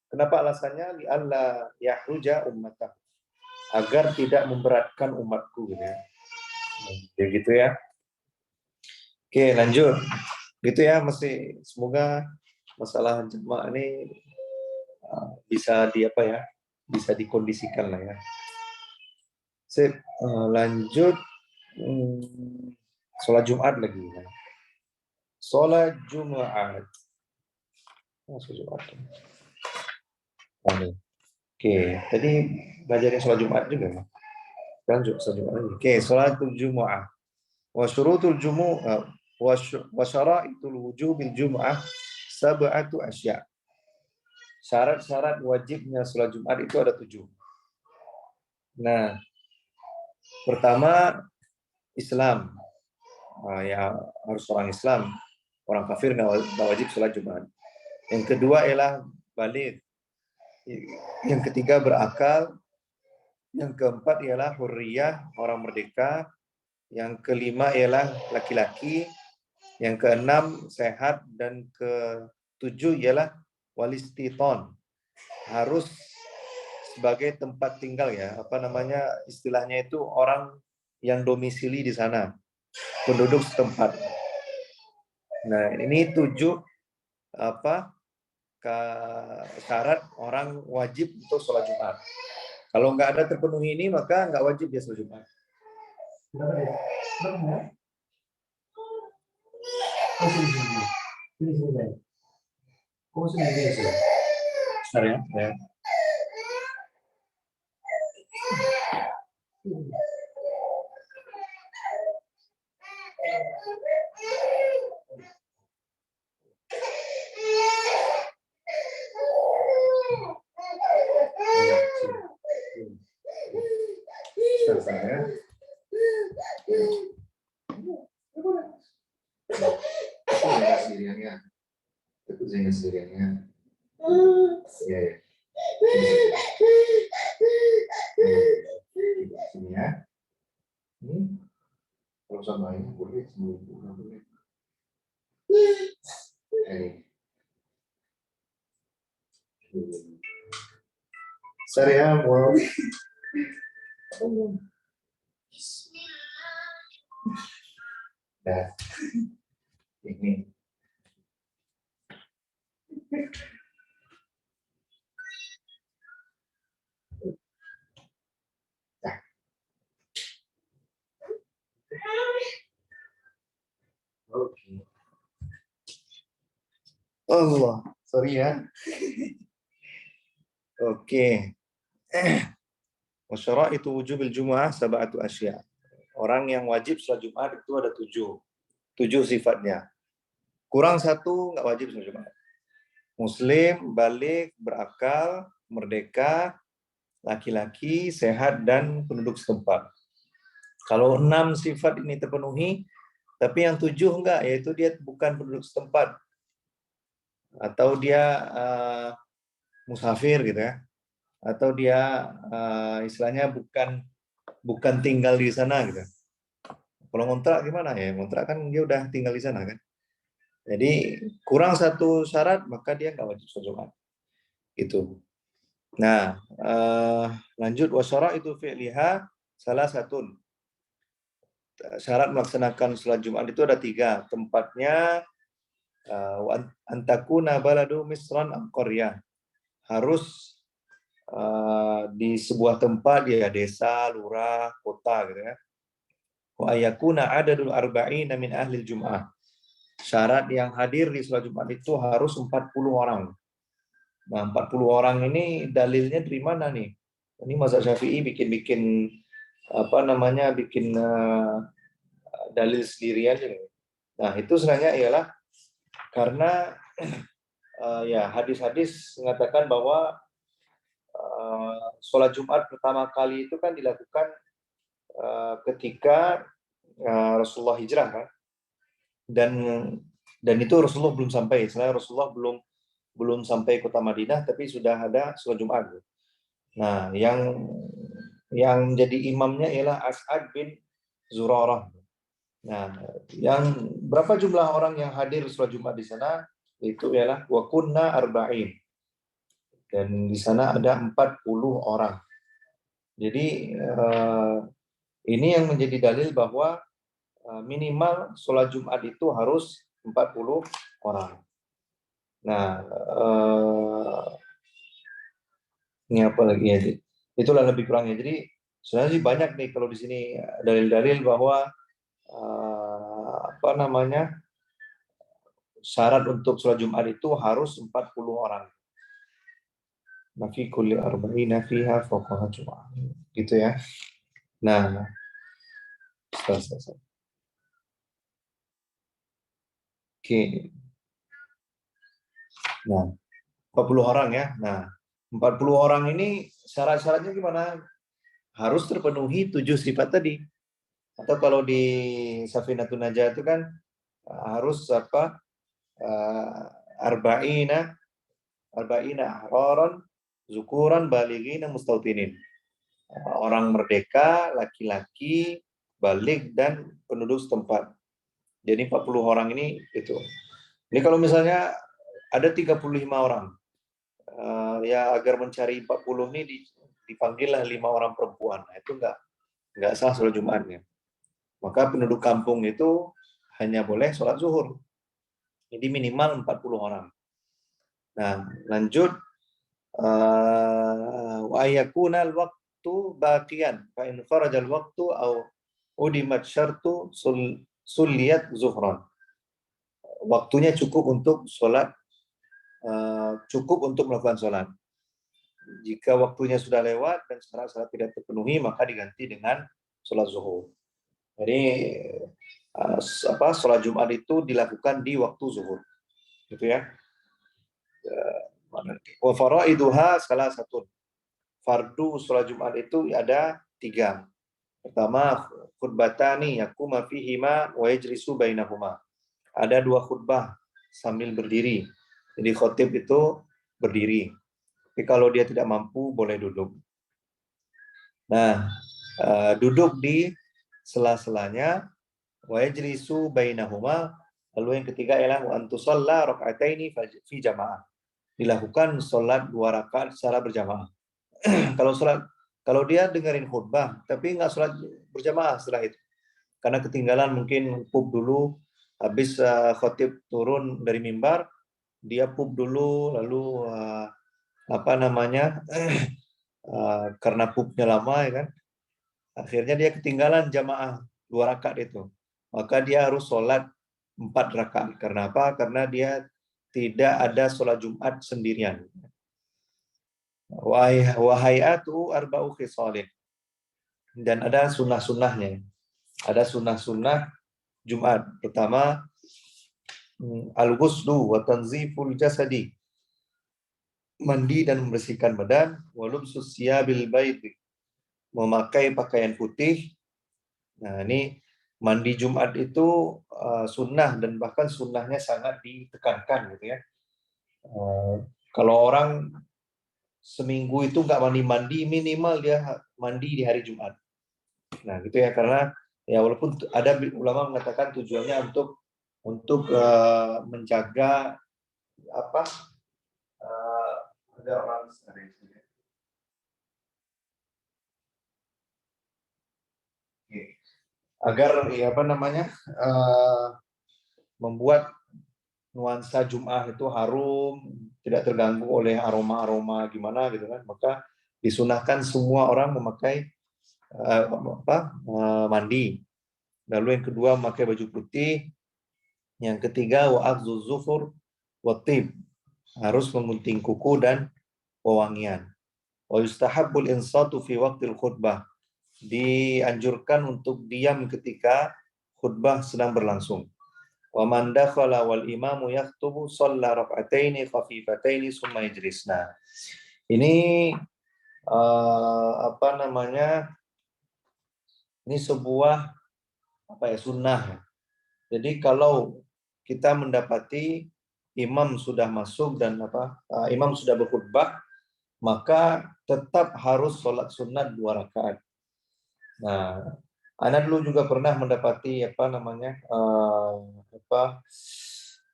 Kenapa alasannya? Li alla yahruja ummata, agar tidak memberatkan umatku gitu ya. Begitu ya. Oke, lanjut. Gitu ya, semoga masalah jamak ini bisa bisa dikondisikan lah ya. Sip, lanjut sholat Jumat lagi. Sholat Jumat. Sholat Jumat. Oke, tadi belajarnya sholat Jumat juga. Lanjut sholat Jumat lagi. Oke, sholatul Jumu'ah. Wa syurutul Jumu'ah wa syara'itul wujubil Jumu'ah sab'atu asya'. Syarat-syarat wajibnya sholat Jumat itu ada 7. Nah, pertama Islam. Ya harus orang Islam. Orang kafir nggak wajib sholat Jumat. Yang kedua ialah baligh. Yang ketiga berakal. Yang keempat ialah hurriyah, orang merdeka. Yang kelima ialah laki-laki. Yang keenam sehat, dan ketujuh ialah walistiton, harus sebagai tempat tinggal ya, istilahnya itu orang yang domisili di sana, penduduk setempat. Nah ini 7 syarat orang wajib untuk sholat Jumat. Kalau nggak ada terpenuhi ini maka nggak wajib dia sholat Jumat. Bentar ya. Sendiriannya. Ya. Sini ya. Ini kalau sama ini boleh boleh. Saya mau nah, ini oke. Allah, sorry ya. Oke. Wasyara itu wujubil Jumu'ah sab'atu asya'. Orang yang wajib sholat Jumat itu ada 7 sifatnya. Kurang 1 nggak wajib sholat Jumat. Muslim, balik, berakal, merdeka, laki-laki, sehat, dan penduduk setempat. Kalau 6 sifat ini terpenuhi, tapi yang 7 enggak, yaitu dia bukan penduduk setempat, atau dia musafir gitu ya, atau dia istilahnya bukan tinggal di sana gitu. Kalau ngontrak gimana ya? Ngontrak kan dia udah tinggal di sana kan. Jadi kurang satu syarat maka dia nggak wajib sholat Jumat. Itu. Nah, lanjut wasyara itu fi'liha salah satu. Syarat melaksanakan sholat Jumat itu ada 3. Tempatnya antakuna baladu misran am qaryah. Harus di sebuah tempat, dia desa, lurah, kota gitu ya. Wa ayakuna adadul arba'ina min ahli Jum'ah. Syarat yang hadir di sholat Jumat itu harus 40 orang. Nah, 40 orang ini dalilnya dari mana nih? Ini mazhab Syafi'i bikin bikin dalil sendirian. Nah, itu sebenarnya ialah karena ya hadis-hadis mengatakan bahwa sholat Jumat pertama kali itu kan dilakukan ketika Rasulullah hijrah kan, dan itu Rasulullah belum sampai. Sebenarnya Rasulullah belum sampai kota Madinah, tapi sudah ada sholat Jumat. Nah, yang jadi imamnya ialah As'ad bin Zurarah. Nah, yang berapa jumlah orang yang hadir sholat Jumat di sana? Itu ialah wa kunna arba'in. Dan di sana ada 40 orang. Jadi ini yang menjadi dalil bahwa minimal sholat Jumat itu harus 40 orang. Nah, ini apa lagi ya? Itulah lebih kurangnya. Jadi sebenarnya sih banyak nih kalau di sini dalil-dalil bahwa syarat untuk sholat Jumat itu harus 40 orang. Nafi kulli arba'ina fiha faqaha Jumat. Gitu ya. Nah, selesai. Oke. Nah, 40 orang ya. Nah, 40 orang ini syarat-syaratnya gimana? Harus terpenuhi 7 sifat tadi. Atau kalau di Safinatun Najah itu kan harus arba'ina ahraran zukuran balighina mustautinin. Orang merdeka, laki-laki, balik, dan penduduk setempat. Jadi 40 orang ini itu. Ini kalau misalnya ada 35 orang, ya agar mencari 40 ini dipanggillah 5 orang perempuan. Nah, itu enggak sah sholat Jumatnya. Maka penduduk kampung itu hanya boleh sholat zuhur. Jadi minimal 40 orang. Nah, lanjut wa ayakuna al-waqtu baqiyan fa in kharaja al-waqtu aw udimat syartu sulliyat zuhran. Waktunya cukup untuk sholat, cukup untuk melakukan sholat. Jika waktunya sudah lewat dan syarat-syarat tidak terpenuhi, maka diganti dengan sholat zuhur. Jadi sholat Jumat itu dilakukan di waktu zuhur, gitu ya. Wa faraiduha salah satu. Fardu sholat Jumat itu ada 3. Pertama, khutbatani yakuma fihima wa yajlisu bainahuma. Ada 2 khutbah sambil berdiri. Jadi khotib itu berdiri. Tapi kalau dia tidak mampu boleh duduk. Nah, duduk di sela-selanya, wa yajlisu bainahuma. Lalu yang ketiga ialah wa antusalla raka'ataini fi jamaah. Dilakukan sholat 2 rakaat secara berjamaah. Kalau dia dengerin khutbah tapi nggak sholat berjamaah setelah itu, karena ketinggalan, mungkin pub dulu habis khotib turun dari mimbar, dia pub dulu, lalu karena pubnya lama ya kan, akhirnya dia ketinggalan jamaah 2 rakaat itu, maka dia harus sholat 4 rakaat. Karena apa? Karena dia tidak ada sholat Jumat sendirian. Wahayatu arba'u khisalin. Dan ada sunnah-sunnahnya. Ada sunnah-sunnah Jumat. Pertama, al-ghuslu wa tanziful jasadi mandi dan membersihkan badan, walubsus siyabil baid, memakai pakaian putih. Nah, ini mandi Jumat itu sunnah dan bahkan sunnahnya sangat ditekankan gitu ya. Kalau orang seminggu itu nggak mandi-mandi, minimal dia mandi di hari Jumat. Nah, gitu ya, karena ya walaupun ada ulama mengatakan tujuannya untuk menjaga apa ada orang agar ya apa namanya membuat nuansa Jum'ah itu harum, tidak terganggu oleh aroma-aroma gimana gitu kan. Maka disunahkan semua orang memakai mandi. Lalu yang kedua memakai baju putih. Yang ketiga wa'afzu zufur watib, harus mengunting kuku dan wewangian. Wa yustahabbul insatu fi waqtil khutbah, dianjurkan untuk diam ketika khutbah sedang berlangsung. Wa man dakhala wal imamu yaktubu shalla rak'ataini khafifataini summa yajlis. Nah, ini apa namanya? Ini sebuah sunnah. Jadi kalau kita mendapati imam sudah masuk dan imam sudah berkhutbah, maka tetap harus sholat sunat 2 rakaat. Nah, Ana dulu juga pernah mendapati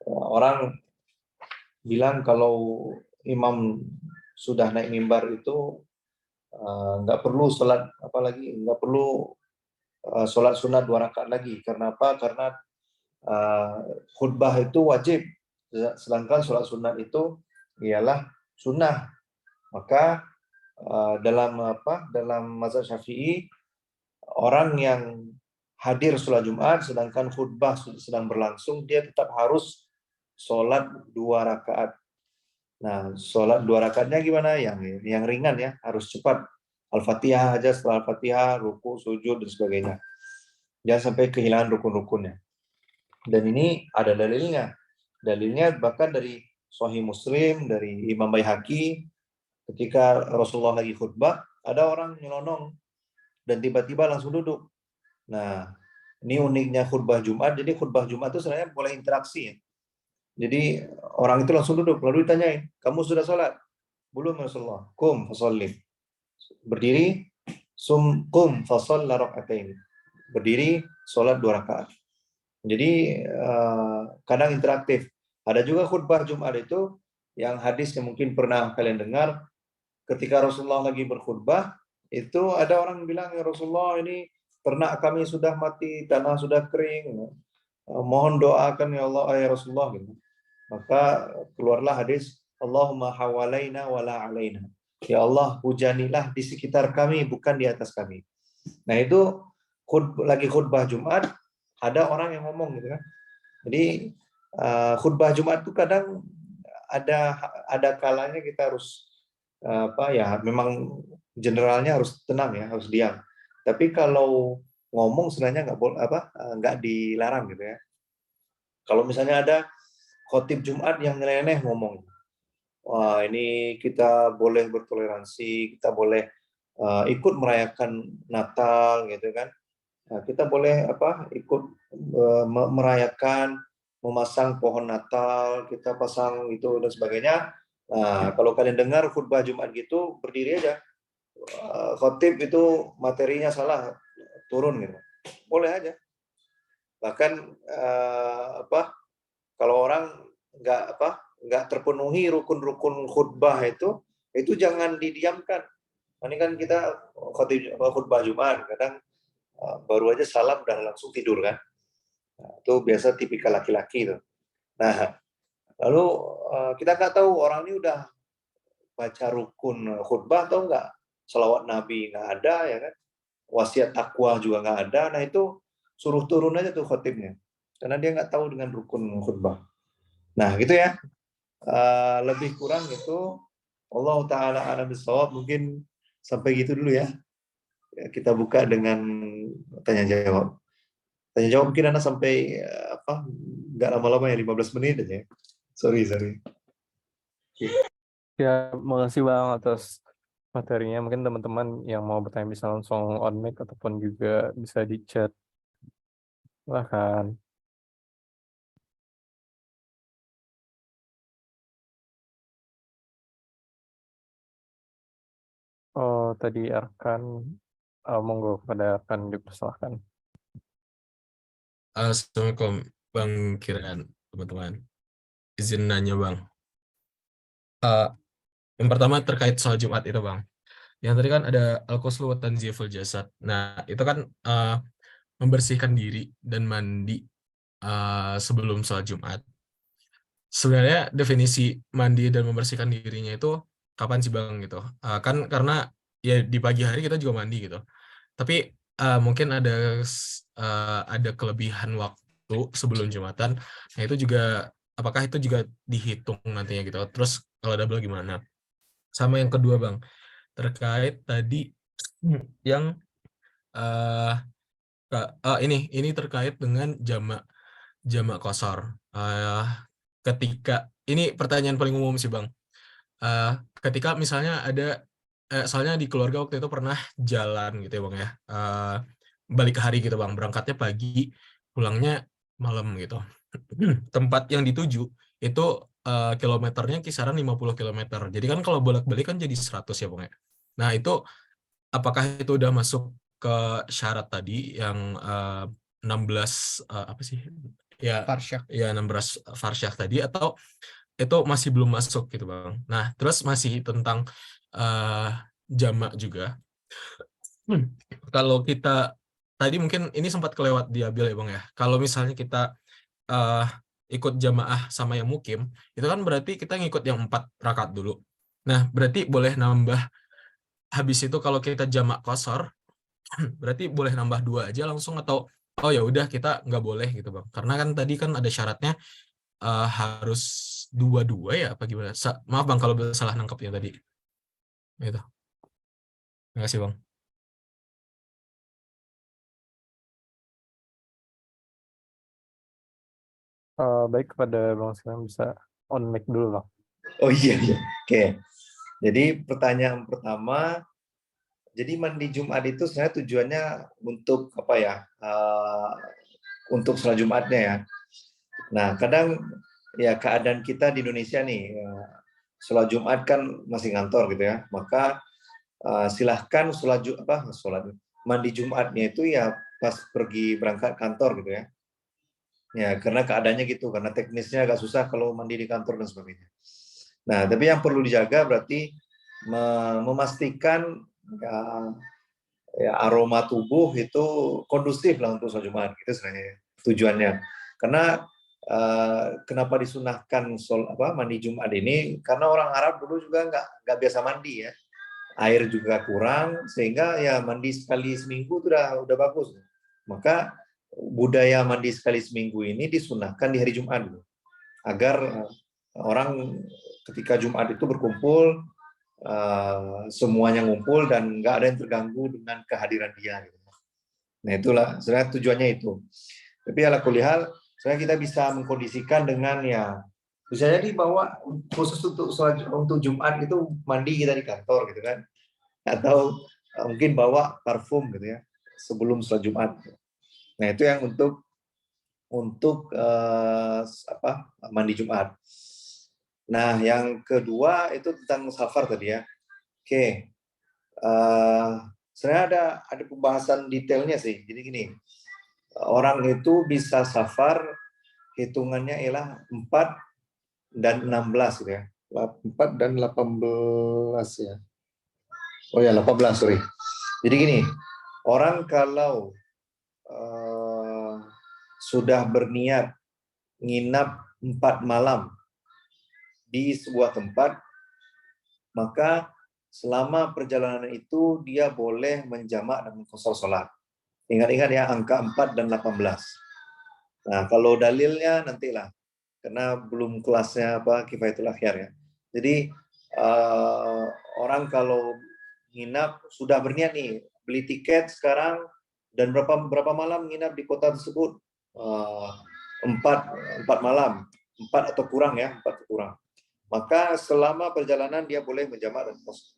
orang bilang kalau imam sudah naik mimbar itu nggak perlu sholat nggak perlu sholat sunat 2 rakaat lagi. Karena apa? Karena khutbah itu wajib, sedangkan sholat sunat itu ialah sunnah. Maka dalam mazhab Syafi'i, orang yang hadir sholat Jumat sedangkan khutbah sedang berlangsung, dia tetap harus sholat 2 rakaat. Nah, sholat 2 rakaatnya gimana? Yang ringan ya, harus cepat. Al-Fatihah aja, setelah Al-Fatihah, ruku, sujud, dan sebagainya. Jangan sampai kehilangan rukun-rukunnya. Dan ini ada dalilnya. Dalilnya bahkan dari Sahih Muslim, dari Imam Baihaqi, ketika Rasulullah lagi khutbah, ada orang nyelonong dan tiba-tiba langsung duduk. Nah, ini uniknya khutbah Jumat. Jadi khutbah Jumat itu sebenarnya boleh interaksi ya. Jadi orang itu langsung duduk, lalu ditanyain, kamu sudah sholat? Belum Rasulullah. Kum fasollim. Berdiri, kum fasol larok'atain. Berdiri, sholat 2 rakaat. Jadi kadang interaktif. Ada juga khutbah Jumat itu yang hadis yang mungkin pernah kalian dengar, ketika Rasulullah lagi berkhutbah, itu ada orang bilang, ya Rasulullah, ini ternak kami sudah mati, tanah sudah kering, mohon doakan ya Allah, ya Rasulullah. Gitu. Maka keluarlah hadis, Allahumma hawalaina wala alaina. Ya Allah, hujanilah di sekitar kami, bukan di atas kami. Nah itu lagi khutbah Jumat, ada orang yang ngomong gitu kan. Jadi khutbah Jumat itu kadang ada kalanya kita harus memang generalnya harus tenang ya, harus diam. Tapi kalau ngomong sebenarnya nggak dilarang gitu ya. Kalau misalnya ada khotib Jumat yang nyeleneh ngomong, wah ini kita boleh bertoleransi, kita boleh ikut merayakan Natal gitu kan. Nah, kita boleh ikut merayakan, memasang pohon Natal, kita pasang itu dan sebagainya. Nah, kalau kalian dengar khutbah Jumat gitu, berdiri aja. Khotib itu materinya salah, turun gitu. Boleh aja. Bahkan kalau orang nggak terpenuhi rukun-rukun khutbah itu jangan didiamkan. Ini kan kita khutbah Jumat, kadang baru aja salam dan langsung tidur kan. Nah, itu biasa tipikal laki-laki itu. Nah, lalu kita nggak tahu orang ini udah baca rukun khutbah atau enggak. Selawat Nabi nggak ada ya kan. Wasiat takwa juga nggak ada. Nah itu suruh turun aja tuh khotibnya. Karena dia nggak tahu dengan rukun khutbah. Nah gitu ya. Lebih kurang itu Allah Ta'ala a'lam bishawab. Mungkin sampai gitu dulu ya. Kita buka dengan tanya jawab. Tanya jawab mungkin Anda sampai nggak lama-lama ya, 15 menit aja. Sorry. Ya, makasih Bang atas materinya. Mungkin teman-teman yang mau bertanya bisa langsung on mic ataupun juga bisa di chat. Silahkan. Oh, tadi Arkan, monggo kepada Arkan dipersilahkan. Assalamualaikum Bang Kiran, teman-teman. Izin nanya Bang. Eh, yang pertama terkait soal Jumat itu Bang. Yang tadi kan ada al-ghusl wa tanziful jasad. Nah, itu kan membersihkan diri dan mandi sebelum sholat Jumat. Sebenarnya definisi mandi dan membersihkan dirinya itu kapan sih Bang gitu? Kan karena ya di pagi hari kita juga mandi gitu. Tapi mungkin ada kelebihan waktu sebelum Jumatan. Nah, itu juga apakah itu juga dihitung nantinya gitu. Terus kalau double gimana? Sama yang kedua Bang, terkait tadi yang eh ini terkait dengan jamak qashar. Ketika ini pertanyaan paling umum sih Bang. Eh, Ketika misalnya ada soalnya di keluarga waktu itu pernah jalan gitu ya Bang ya. Balik hari gitu Bang, berangkatnya pagi, pulangnya malam gitu. Tempat yang dituju itu kilometernya kisaran 50 kilometer. Jadi kan kalau bolak-balik kan jadi 100 ya Bang ya. Nah, itu apakah itu udah masuk ke syarat tadi yang 16 apa sih? Ya, Farsyak. ya 16 farsyak tadi atau itu masih belum masuk gitu Bang. Nah, terus masih tentang uh, jamak juga. Kalau kita tadi mungkin ini sempat kelewat di Abil ya Bang ya. Kalau misalnya kita uh, ikut jamaah sama yang mukim, itu kan berarti kita ngikut yang 4 rakaat dulu. Nah, berarti boleh nambah habis itu kalau kita jamak qashar, berarti boleh nambah 2 aja langsung atau oh ya udah kita nggak boleh gitu Bang. Karena kan tadi kan ada syaratnya harus 2-2 ya apa gimana? Maaf Bang kalau salah nangkepnya tadi. Gitu. Terima kasih Bang. Baik, kepada Bang Silam bisa on mic dulu Bang. Oh iya, iya. Oke. Jadi pertanyaan pertama, jadi mandi Jumat itu sebenarnya tujuannya untuk apa ya? Untuk sholat Jumatnya ya. Nah, kadang ya keadaan kita di Indonesia nih, sholat Jumat kan masih ngantor gitu ya. Maka silahkan sholat mandi Jumatnya itu ya pas pergi berangkat kantor gitu ya. Ya, karena keadaannya gitu, karena teknisnya agak susah kalau mandi di kantor dan sebagainya. Nah, tapi yang perlu dijaga berarti memastikan ya, ya, aroma tubuh itu kondusif lah untuk sholat Jumat, gitu sebenarnya tujuannya. Karena kenapa disunahkan mandi Jumat ini? Karena orang Arab dulu juga nggak biasa mandi ya, air juga kurang, sehingga ya mandi sekali seminggu itu udah bagus. Maka budaya mandi sekali seminggu ini disunahkan di hari Jumat agar orang ketika Jumat itu berkumpul, semuanya ngumpul dan nggak ada yang terganggu dengan kehadiran dia. Nah itulah sebenarnya tujuannya itu. Tapi ala kulihal, sebenarnya kita bisa mengkondisikan dengan ya bisa jadi bahwa khusus untuk Jumat itu mandi kita di kantor gitu kan, atau mungkin bawa parfum gitu ya sebelum sholat Jumat. Nah itu yang untuk mandi Jumat. Nah yang kedua itu tentang safar tadi ya. Oke, sebenarnya ada pembahasan detailnya sih. Jadi gini, orang itu bisa safar hitungannya ialah 4 dan 16 gitu ya. 4 dan 18 ya. Oh ya 18 sorry. Jadi gini, orang kalau sudah berniat nginap 4 malam di sebuah tempat, maka selama perjalanan itu dia boleh menjamak dan mengqashar sholat. Ingat-ingat ya angka 4 dan 18. Nah, kalau dalilnya nantilah, karena belum kelasnya kifayatul akhyar ya. Jadi orang kalau nginap sudah berniat nih beli tiket sekarang dan berapa malam nginap di kota tersebut, 4 malam, 4 atau kurang ya, 4 atau kurang. maka selama perjalanan dia boleh menjamak dan qasar.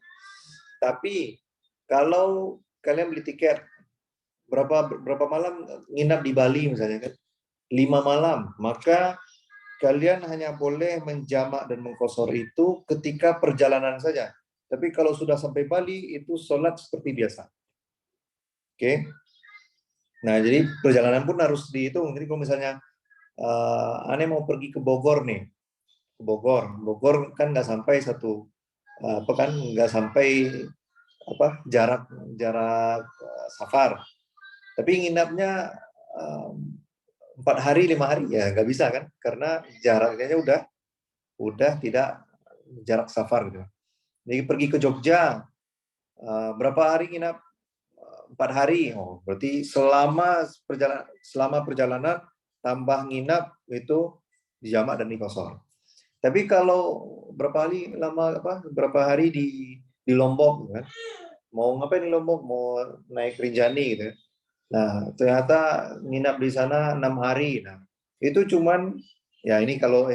Tapi kalau kalian beli tiket berapa malam nginap di Bali misalnya kan, 5 malam, maka kalian hanya boleh menjamak dan mengqasar itu ketika perjalanan saja. Tapi kalau sudah sampai Bali itu sholat seperti biasa. Oke. Nah, jadi perjalanan pun harus dihitung. Jadi kalau misalnya aneh mau pergi ke Bogor nih, ke Bogor kan nggak sampai nggak sampai jarak safar. Tapi nginapnya 4 hari 5 hari ya nggak bisa kan, karena jaraknya udah tidak jarak safar gitu. Jadi pergi ke Jogja berapa hari nginap? 4 hari. Oh, berarti selama perjalanan tambah nginap itu dijamak dan diqasar. Tapi kalau berapa hari di Lombok kan? Mau ngapain di Lombok? Mau naik Rinjani gitu. Nah, ternyata nginap di sana 6 hari. Nah, itu cuman ya ini kalau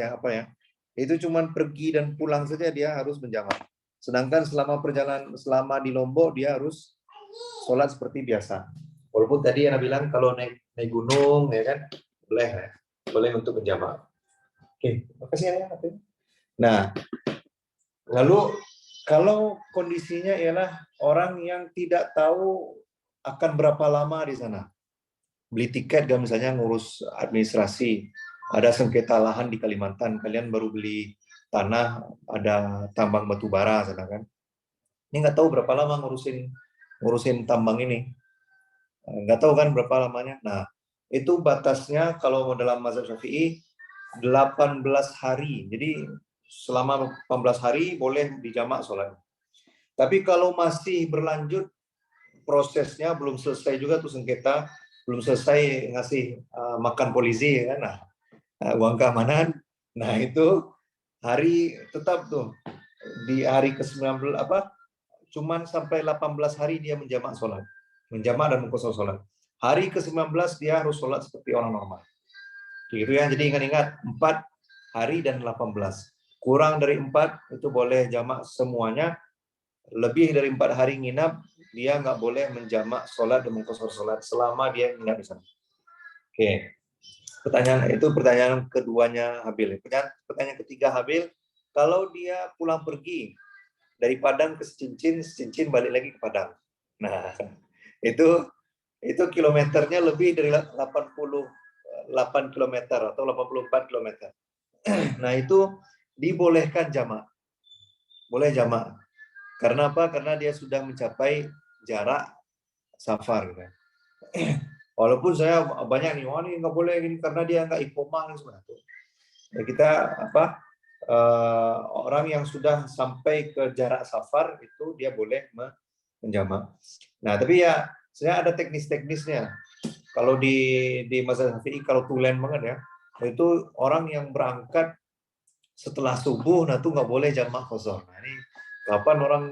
itu cuman pergi dan pulang saja dia harus menjamak. Sedangkan selama di Lombok dia harus sholat seperti biasa. Walaupun tadi Ana bilang kalau naik gunung ya kan boleh untuk menjamak. Oke, makasih ya. Nah, lalu kalau kondisinya ialah orang yang tidak tahu akan berapa lama di sana. Beli tiket kan misalnya ngurus administrasi, ada sengketa lahan di Kalimantan, kalian baru beli tanah, ada tambang batu bara sana kan. Ini nggak tahu berapa lama ngurusin tambang ini. Nggak tahu kan berapa lamanya. Nah, itu batasnya kalau dalam mazhab Syafi'i 18 hari. Jadi selama 18 hari boleh dijamak sholat. Tapi kalau masih berlanjut prosesnya belum selesai juga tuh sengketa, belum selesai ngasih makan polisi kan, uang keamanan. Nah, itu hari tetap tuh di hari ke-19 cuman sampai 18 hari dia menjamak dan mengqasar sholat. Hari ke-19 dia harus sholat seperti orang normal. Gitu ya. Jadi ingat-ingat 4 hari dan 18. Kurang dari 4 itu boleh jamak semuanya. Lebih dari 4 hari nginap, dia nggak boleh menjamak sholat dan mengqasar sholat selama dia nginap di sana. Oke. Pertanyaan keduanya Habil. Pertanyaan ketiga Habil, kalau dia pulang pergi dari Padang ke Cincin balik lagi ke Padang. Nah, itu kilometernya lebih dari 88 kilometer atau 84 kilometer. Nah, itu dibolehkan jamak. Boleh jamak. Karena apa? Karena dia sudah mencapai jarak safar. Gitu. Walaupun saya banyak nih, ini nggak boleh gini karena dia nggak iqomah dan sebagainya. Ya, kita orang yang sudah sampai ke jarak safar itu dia boleh menjamak. Nah, tapi ya saya ada teknis-teknisnya. Kalau di mazhab Syafi'i kalau tulen banget ya, itu orang yang berangkat setelah subuh, nah itu nggak boleh jamak qasar. Nah, ini kapan orang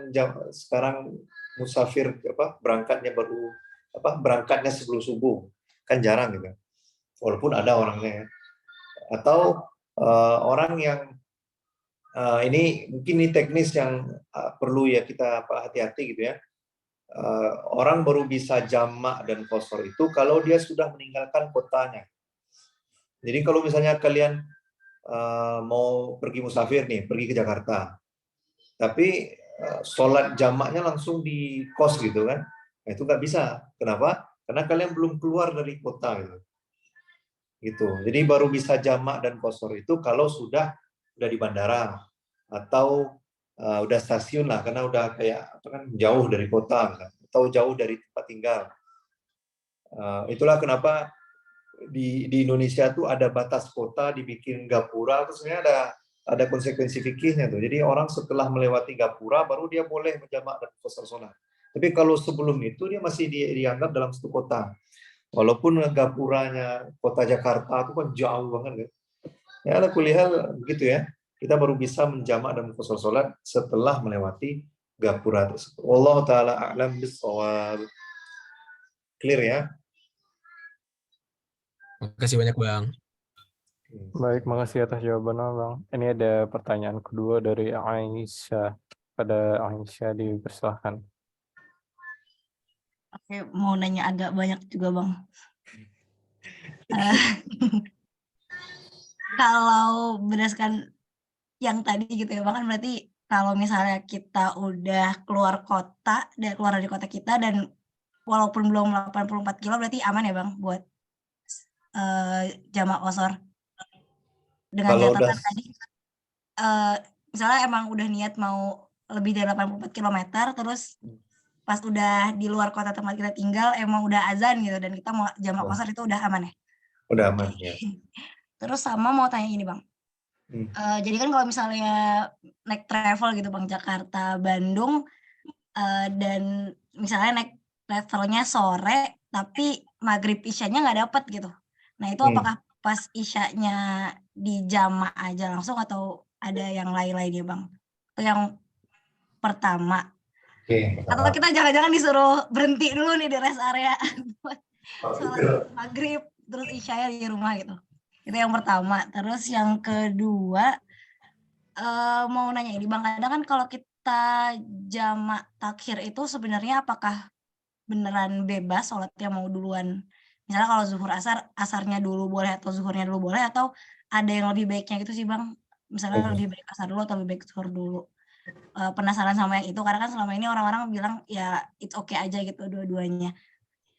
sekarang musafir berangkatnya sebelum subuh, kan jarang gitu. Walaupun ada orangnya. Atau orang yang ini mungkin ini teknis yang perlu ya kita hati-hati gitu ya. Orang baru bisa jamak dan qasar itu kalau dia sudah meninggalkan kotanya. Jadi kalau misalnya kalian mau pergi musafir nih, pergi ke Jakarta, tapi sholat jamaknya langsung di kos gitu kan, nah, itu nggak bisa. Kenapa? Karena kalian belum keluar dari kota gitu. Jadi baru bisa jamak dan qasar itu kalau sudah di bandara atau udah stasiun lah, karena udah jauh dari kota atau jauh dari tempat tinggal. Itulah kenapa di Indonesia tuh ada batas kota, dibikin gapura, terus sebenarnya ada konsekuensi fikihnya tuh. Jadi orang setelah melewati gapura baru dia boleh menjamak dan qasar sholat. Tapi kalau sebelum itu dia masih dianggap dalam satu kota. Walaupun gapuranya kota Jakarta itu kan jauh banget kan. Ya ala kulihal begitu ya. Kita baru bisa menjamak dan qasar sholat setelah melewati gapura tersebut. Wallahu taala a'lam bissawab. Clear ya? Makasih banyak Bang. Baik, makasih atas jawabannya, Bang. Ini ada pertanyaan kedua dari Aisyah. Pada Aisyah, dipersilahkan. Oke, mau nanya agak banyak juga, Bang. Eh, Kalau berdasarkan yang tadi gitu ya, Bang, kan berarti kalau misalnya kita udah keluar kota, keluar dari kota kita dan walaupun belum 84 kilo berarti aman ya, Bang, buat jamak qashar? Dengan Kalau udah catatan tadi, misalnya emang udah niat mau lebih dari 84 kilometer, terus pas udah di luar kota tempat kita tinggal emang udah azan gitu dan kita mau jamak qashar itu udah aman ya? udah Oke. aman ya. Terus sama mau tanya ini, Bang. Jadi kan kalau misalnya naik travel gitu, Bang, Jakarta Bandung, dan misalnya naik travelnya sore tapi maghrib isyanya nggak dapet gitu. Nah itu apakah pas isyanya dijamak aja langsung atau ada yang lain-lainnya, Bang? Itu yang pertama. Oke, Atau kita jangan-jangan disuruh berhenti dulu nih di rest area buat sholat maghrib terus isyanya di rumah gitu. Itu yang pertama. Terus yang kedua, mau nanya ini, Bang, kadang kan kalau kita jamak takhir itu sebenarnya apakah beneran bebas sholatnya mau duluan? Misalnya kalau zuhur asar, asarnya dulu boleh atau zuhurnya dulu boleh atau ada yang lebih baiknya gitu sih, Bang? Misalnya lebih baik asar dulu atau lebih baik zuhur dulu? Penasaran sama yang itu karena kan selama ini orang-orang bilang ya it's okay aja gitu dua-duanya.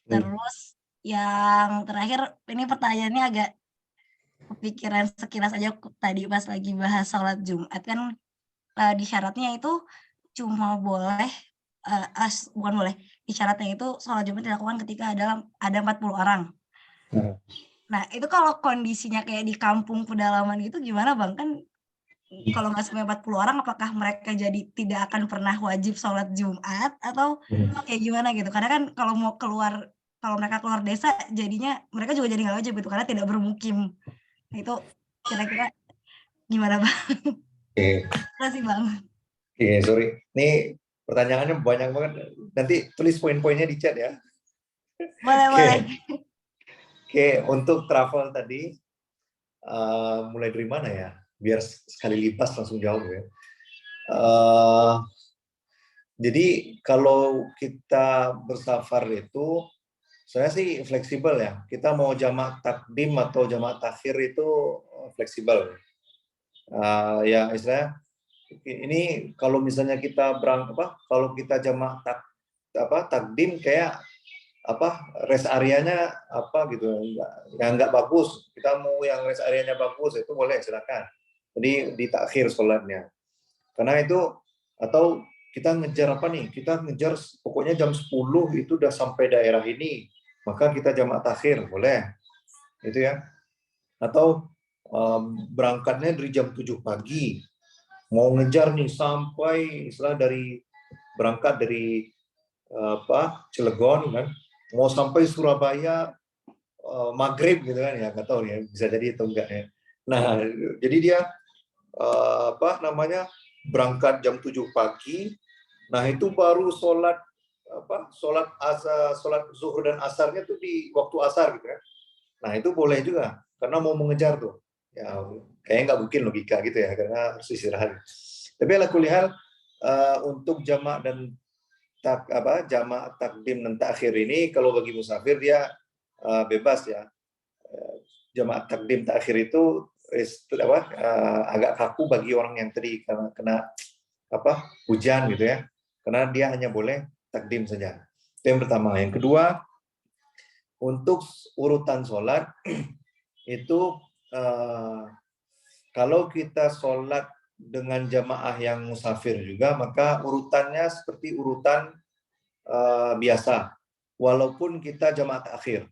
Terus yang terakhir ini pertanyaannya agak kepikiran sekilas aja tadi pas lagi bahas sholat Jumat kan di syaratnya itu cuma boleh bukan boleh, di syaratnya itu sholat Jumat dilakukan ketika ada 40 orang. Nah itu kalau kondisinya kayak di kampung pedalaman gitu gimana, Bang? Kan kalau nggak sampai 40 orang apakah mereka jadi tidak akan pernah wajib sholat Jumat atau kayak gimana gitu? Karena kan kalau mereka keluar desa jadinya mereka juga jadi nggak wajib gitu karena tidak bermukim. Nah, itu kira-kira gimana, Bang? Oke, Makasih, Bang. sorry. Ini pertanyaannya banyak banget. Nanti tulis poin-poinnya di chat ya. Boleh. Oke, untuk travel tadi, mulai dari mana ya? Biar sekali lipas langsung jawab ya. Jadi kalau kita bersafar itu, saya sih fleksibel ya. Kita mau jamak takdim atau jamak takhir itu fleksibel. Ya istilahnya ini kalau misalnya kita kalau kita jamak takdim kayak rest areanya gitu yang nggak bagus, kita mau yang rest areanya bagus itu boleh, silakan. Jadi di takhir sholatnya karena itu, atau kita ngejar kita ngejar pokoknya jam 10 itu udah sampai daerah ini, maka kita jamak takhir boleh itu ya. Atau berangkatnya dari jam 7 pagi mau ngejar nih sampai berangkat dari Cilegon kan, mau sampai Surabaya maghrib gitu kan ya, nggak tahu ya bisa jadi atau enggak ya. Nah jadi dia berangkat jam 7 pagi, nah itu baru sholat zuhur dan asarnya tuh di waktu asar gitu kan. Nah itu boleh juga karena mau mengejar tuh ya, kayaknya nggak mungkin logika gitu ya karena harus istirahat. Tapi ala kulihal untuk jamak dan jamak takdim dan takhir ini kalau bagi musafir dia bebas ya. Jamak takdim takhir itu agak kaku bagi orang yang tadi karena kena hujan gitu ya. Karena dia hanya boleh takdim saja. Itu yang pertama. Yang kedua, untuk urutan sholat itu kalau kita sholat dengan jamaah yang musafir juga, maka urutannya seperti urutan biasa, walaupun kita jamaah takhir.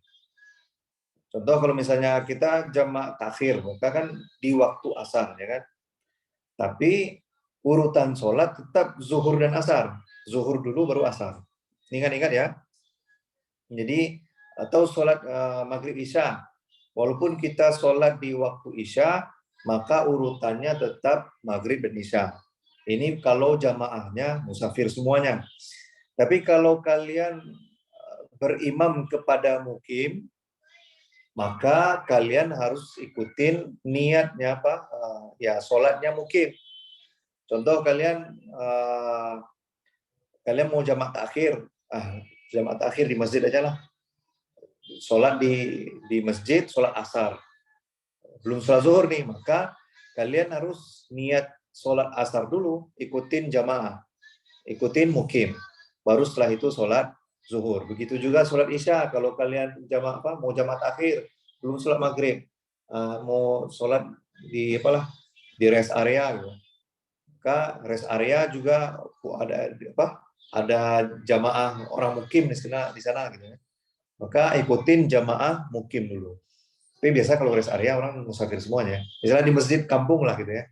Contoh kalau misalnya kita jamaah takhir, maka kan di waktu asar, ya kan? Tapi urutan sholat tetap zuhur dan asar. Zuhur dulu baru asar. Ingat-ingat ya. Jadi atau sholat maghrib isya, walaupun kita sholat di waktu isya, maka urutannya tetap maghrib dan isya. Ini kalau jamaahnya musafir semuanya. Tapi kalau kalian berimam kepada mukim, maka kalian harus ikutin niatnya apa? Ya sholatnya mukim. Contoh kalian mau jamak takhir, jamak takhir di masjid aja lah. Sholat di masjid, sholat asar. Belum sholat zuhur nih, maka kalian harus niat sholat asar dulu, ikutin jamaah, ikutin mukim. Baru setelah itu sholat zuhur. Begitu juga sholat isya, kalau kalian mau jamak takhir, belum sholat maghrib, mau sholat di rest area, gitu. Maka rest area juga ada jamaah orang mukim di sana gitu ya. Maka ikutin jamaah mukim dulu. Tapi biasa kalau rest area orang musafir semuanya. Misalnya di masjid kampung lah gitu ya.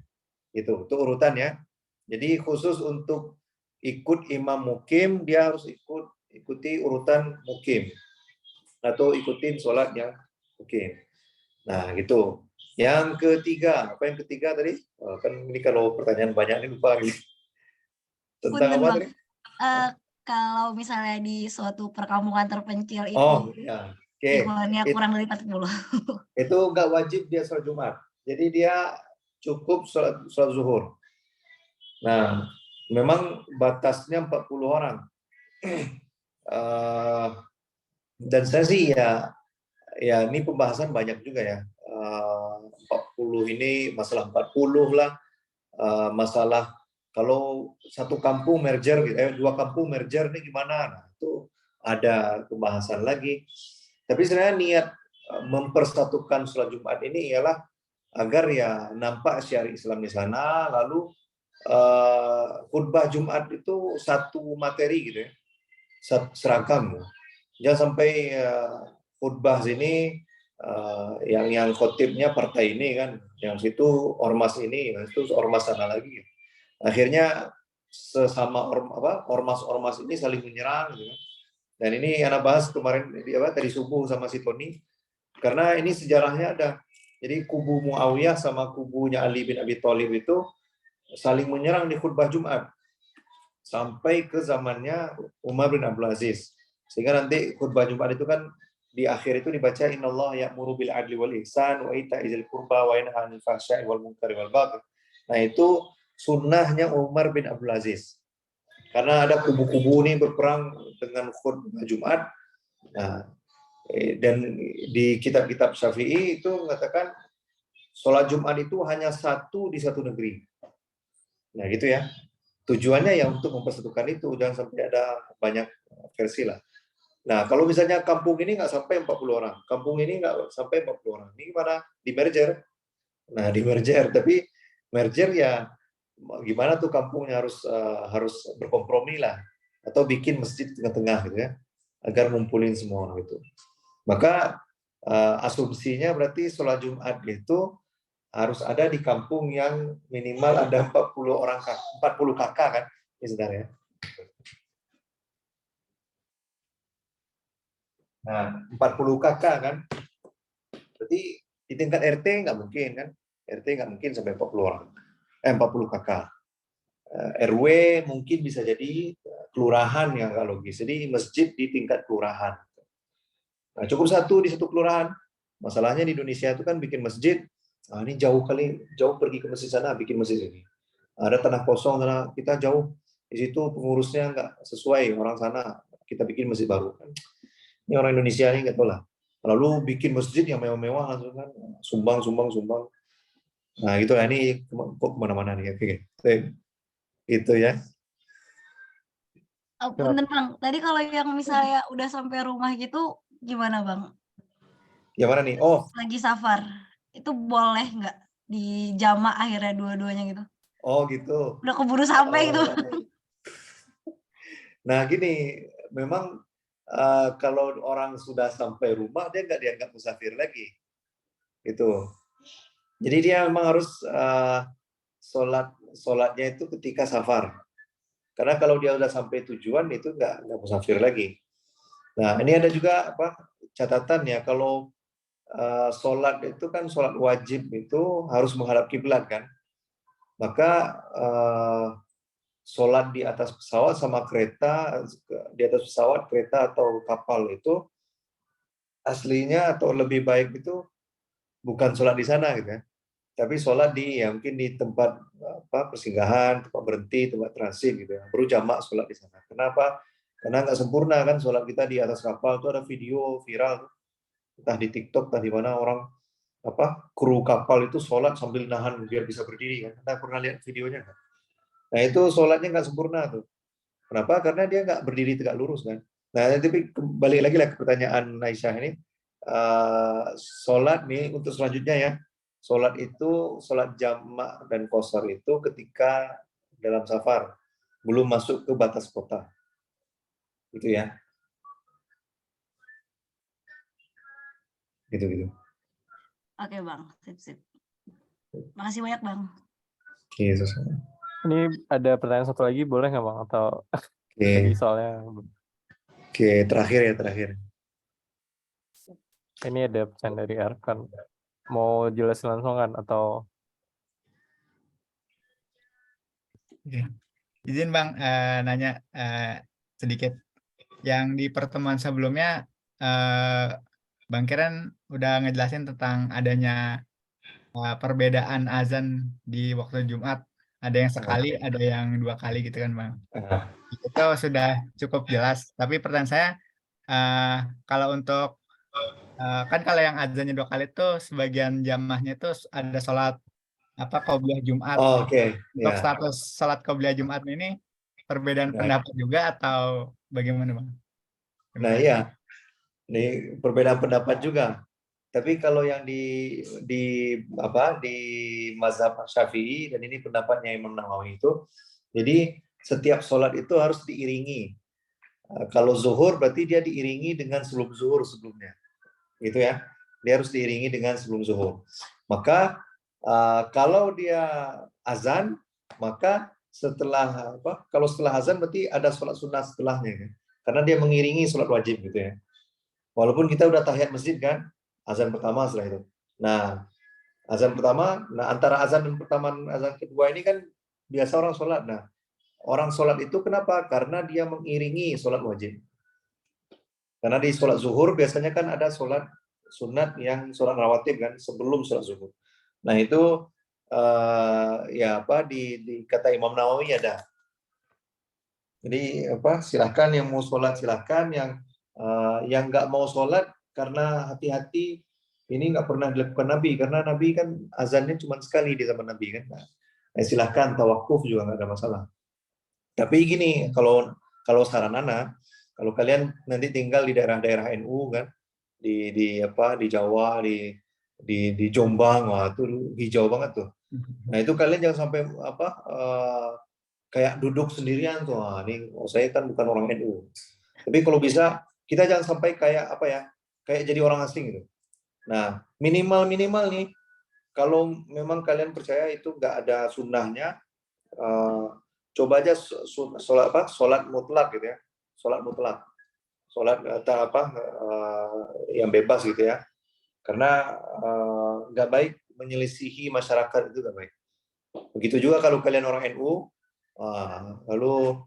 Itu urutan ya. Jadi khusus untuk ikut imam mukim, dia harus ikuti urutan mukim. Atau ikutin sholat yang mukim. Nah gitu. Yang ketiga, apa yang ketiga tadi? Kan ini kalau pertanyaan banyak ini lupa gitu. Tentang Punten, apa Bang. tadi? Kalau misalnya di suatu perkampungan terpencil itu Oh ya, oke. jumlahnya kurang dari 40. Itu nggak wajib dia sholat Jumat. Jadi dia cukup sholat zuhur. Nah, memang batasnya 40 orang. Dan saya sih ya ini pembahasan banyak juga ya. 40 ini masalah 40 lah. Masalah kalau satu kampung merger gitu, dua kampung merger ini gimana? Nah, itu ada pembahasan lagi. Tapi sebenarnya niat mempersatukan sholat Jumat ini ialah agar ya nampak syariat Islam di sana, lalu khutbah Jumat itu satu materi gitu ya, seragam. Jangan sampai khutbah sini yang khotibnya partai ini kan, yang situ ormas ini, yang itu ormas sana lagi. Akhirnya sesama ormas-ormas ini saling menyerang gitu. Dan ini anak bahas kemarin tadi subuh sama si Tony, karena ini sejarahnya ada. Jadi kubu Muawiyah sama kubunya Ali bin Abi Thalib itu saling menyerang di khutbah Jumat sampai ke zamannya Umar bin Abdul Aziz. Sehingga nanti khutbah Jumat itu kan di akhir itu dibaca innallaha ya'muru bil adli wal ihsan wa ita'izil qurba wa yanha 'anil fahsya'i wal munkari wal baghi. Nah, itu sunnahnya Umar bin Abdul Aziz. Karena ada kubu-kubu ini berperang dengan khutbah Jumat. Nah, dan di kitab-kitab Syafi'i itu mengatakan sholat Jumat itu hanya satu di satu negeri. Nah gitu ya. Tujuannya ya untuk mempersatukan itu, jangan sampai ada banyak versi lah. Nah kalau misalnya kampung ini nggak sampai 40 orang, kampung ini nggak sampai 40 orang, ini gimana? Di merger. Nah di merger, tapi merger ya gimana tuh kampungnya harus berkompromi lah, atau bikin masjid tengah-tengah gitu ya, agar ngumpulin semua orang itu. Maka asumsinya berarti sholat Jumat itu harus ada di kampung yang minimal ada 40 kakak kan, ini sebenarnya. Nah, 40 kakak kan, berarti di tingkat RT nggak mungkin kan, RT nggak mungkin sampai 40 orang, 40 kakak. RW mungkin bisa jadi kelurahan yang nggak logis, jadi masjid di tingkat kelurahan. Nah, cukup satu di satu kelurahan. Masalahnya di Indonesia itu kan bikin masjid, ini jauh pergi ke masjid sana, bikin masjid ini. Ada tanah kosong sana, kita jauh, di situ pengurusnya nggak sesuai orang sana, kita bikin masjid baru. Ini orang Indonesia ini nggak tahu lah. Lalu bikin masjid yang mewah-mewah langsung kan, sumbang. Nah gitu ya, ini kok kemana-mana nih, oke. Itu ya. Punten, Bang. Tadi kalau yang misalnya udah sampai rumah gitu, gimana, Bang? Yang mana nih? Oh. Lagi safar. Itu boleh nggak dijamak akhirnya dua-duanya gitu? Oh gitu. Udah keburu sampai gitu. Nah gini, memang kalau orang sudah sampai rumah, dia nggak dianggap musafir lagi. Gitu. Jadi dia memang harus sholatnya itu ketika safar. Karena kalau dia udah sampai tujuan itu nggak musafir lagi. Nah ini ada juga catatan ya, kalau sholat itu kan sholat wajib itu harus menghadap kiblat kan. Maka sholat di atas pesawat sama kereta, di atas pesawat, kereta atau kapal itu aslinya atau lebih baik itu bukan sholat di sana gitu ya, tapi sholat di ya mungkin di tempat persinggahan, tempat berhenti, tempat transit gitu ya. Baru jamak sholat di sana. Kenapa? Karena nggak sempurna kan sholat kita di atas kapal itu ada video viral, entah di TikTok, entah di mana orang kru kapal itu sholat sambil nahan biar bisa berdiri kan. Kita pernah lihat videonya kan? Nah itu sholatnya nggak sempurna tuh. Kenapa? Karena dia nggak berdiri tegak lurus kan. Nah tapi balik lagi lah ke pertanyaan Aisyah ini. Sholat nih untuk selanjutnya ya. Sholat itu, sholat jamak dan qashar itu ketika dalam safar, belum masuk ke batas kota. Gitu ya. Gitu-gitu. Oke Bang, sip. Makasih banyak Bang. Oke, selesai. Ini ada pertanyaan satu lagi, boleh nggak Bang? Atau tadi Oke, soalnya terakhir. ini ada pesan dari Arkan. Mau jelasin langsung kan atau Oke. Izin Bang nanya sedikit. Yang di pertemuan sebelumnya Bang Kiran udah ngejelasin tentang adanya perbedaan azan di waktu Jumat. Ada yang sekali, ada yang 2 kali gitu kan Bang. Itu sudah cukup jelas. Tapi pertanyaan saya, kalau untuk kan kalau yang azannya 2 kali itu sebagian jamaahnya itu ada sholat qobliyah Jumat. Oh, oke. Untuk Ya. status sholat qobliyah Jumat ini perbedaan pendapat juga atau bagaimana Bang? Nah iya, ini perbedaan pendapat juga. Tapi kalau yang di mazhab Syafi'i, dan ini pendapatnya Imam Nawawi itu, jadi setiap sholat itu harus diiringi. Kalau zuhur berarti dia diiringi dengan sebelum zuhur sebelumnya, gitu ya. Dia harus diiringi dengan sebelum zuhur. Maka kalau dia azan, maka setelah kalau setelah azan berarti ada sholat sunnah setelahnya, kan? Karena dia mengiringi sholat wajib gitu ya. Walaupun kita udah tahiyat masjid kan, azan pertama setelah itu. Nah, azan pertama, antara azan dan pertama azan kedua ini kan biasa orang sholat. Nah, orang sholat itu kenapa? Karena dia mengiringi sholat wajib. Karena di sholat zuhur biasanya kan ada sholat sunat yang sholat rawatib kan sebelum sholat zuhur. Nah itu di kata Imam Nawawi ada. Jadi silahkan yang mau sholat silahkan, yang nggak mau sholat karena hati-hati ini nggak pernah dilakukan Nabi, karena Nabi kan azannya cuma sekali di zaman Nabi kan. Nah, silahkan tawakuf juga nggak ada masalah. Tapi gini, kalau saran Ana, kalau kalian nanti tinggal di daerah-daerah NU kan, di Jawa, di Jombang, wah itu hijau banget tuh. Nah itu kalian jangan sampai kayak duduk sendirian tuh. Wah, ini saya kan bukan orang NU. Tapi kalau bisa kita jangan sampai kayak kayak jadi orang asing gitu. Nah minimal nih, kalau memang kalian percaya itu nggak ada sunnahnya, coba aja sholat mutlak gitu ya, sholat yang bebas gitu ya, karena nggak baik menyelisihi masyarakat, itu nggak baik. Begitu juga kalau kalian orang NU, lalu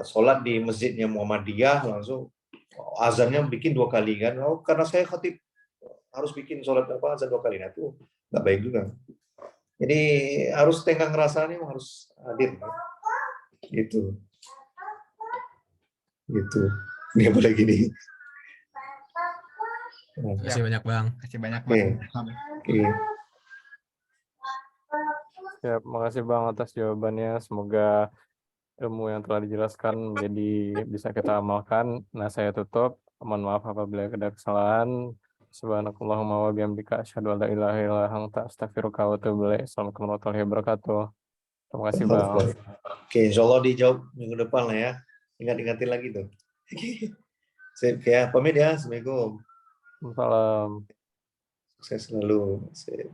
sholat di masjidnya Muhammadiyah langsung azannya bikin 2 kali kan, karena saya khatib harus bikin sholat azan 2 kali, nah itu nggak baik juga. Jadi harus tenggang rasa ini harus hadir. Gitu. Dia boleh gini. Terima kasih banyak Bang. Terima kasih banyak Bang. Oke. ya, makasih Bang atas jawabannya. Semoga ilmu yang telah dijelaskan menjadi bisa kita amalkan. Nah, saya tutup. Mohon maaf apabila ada kesalahan. Subhanakallahumma wa bihamdika asyhadu an la ilaha illa anta astaghfiruka wa atubu ilaik. Assalamualaikum warahmatullahi wabarakatuh. Terima kasih Bang. Oke, insyaallah dijawab minggu depan lah ya. Ingat-ingatin lagi tuh. Sip ya, pamit ya. Assalamualaikum. Salam. Sukses selalu. Sip.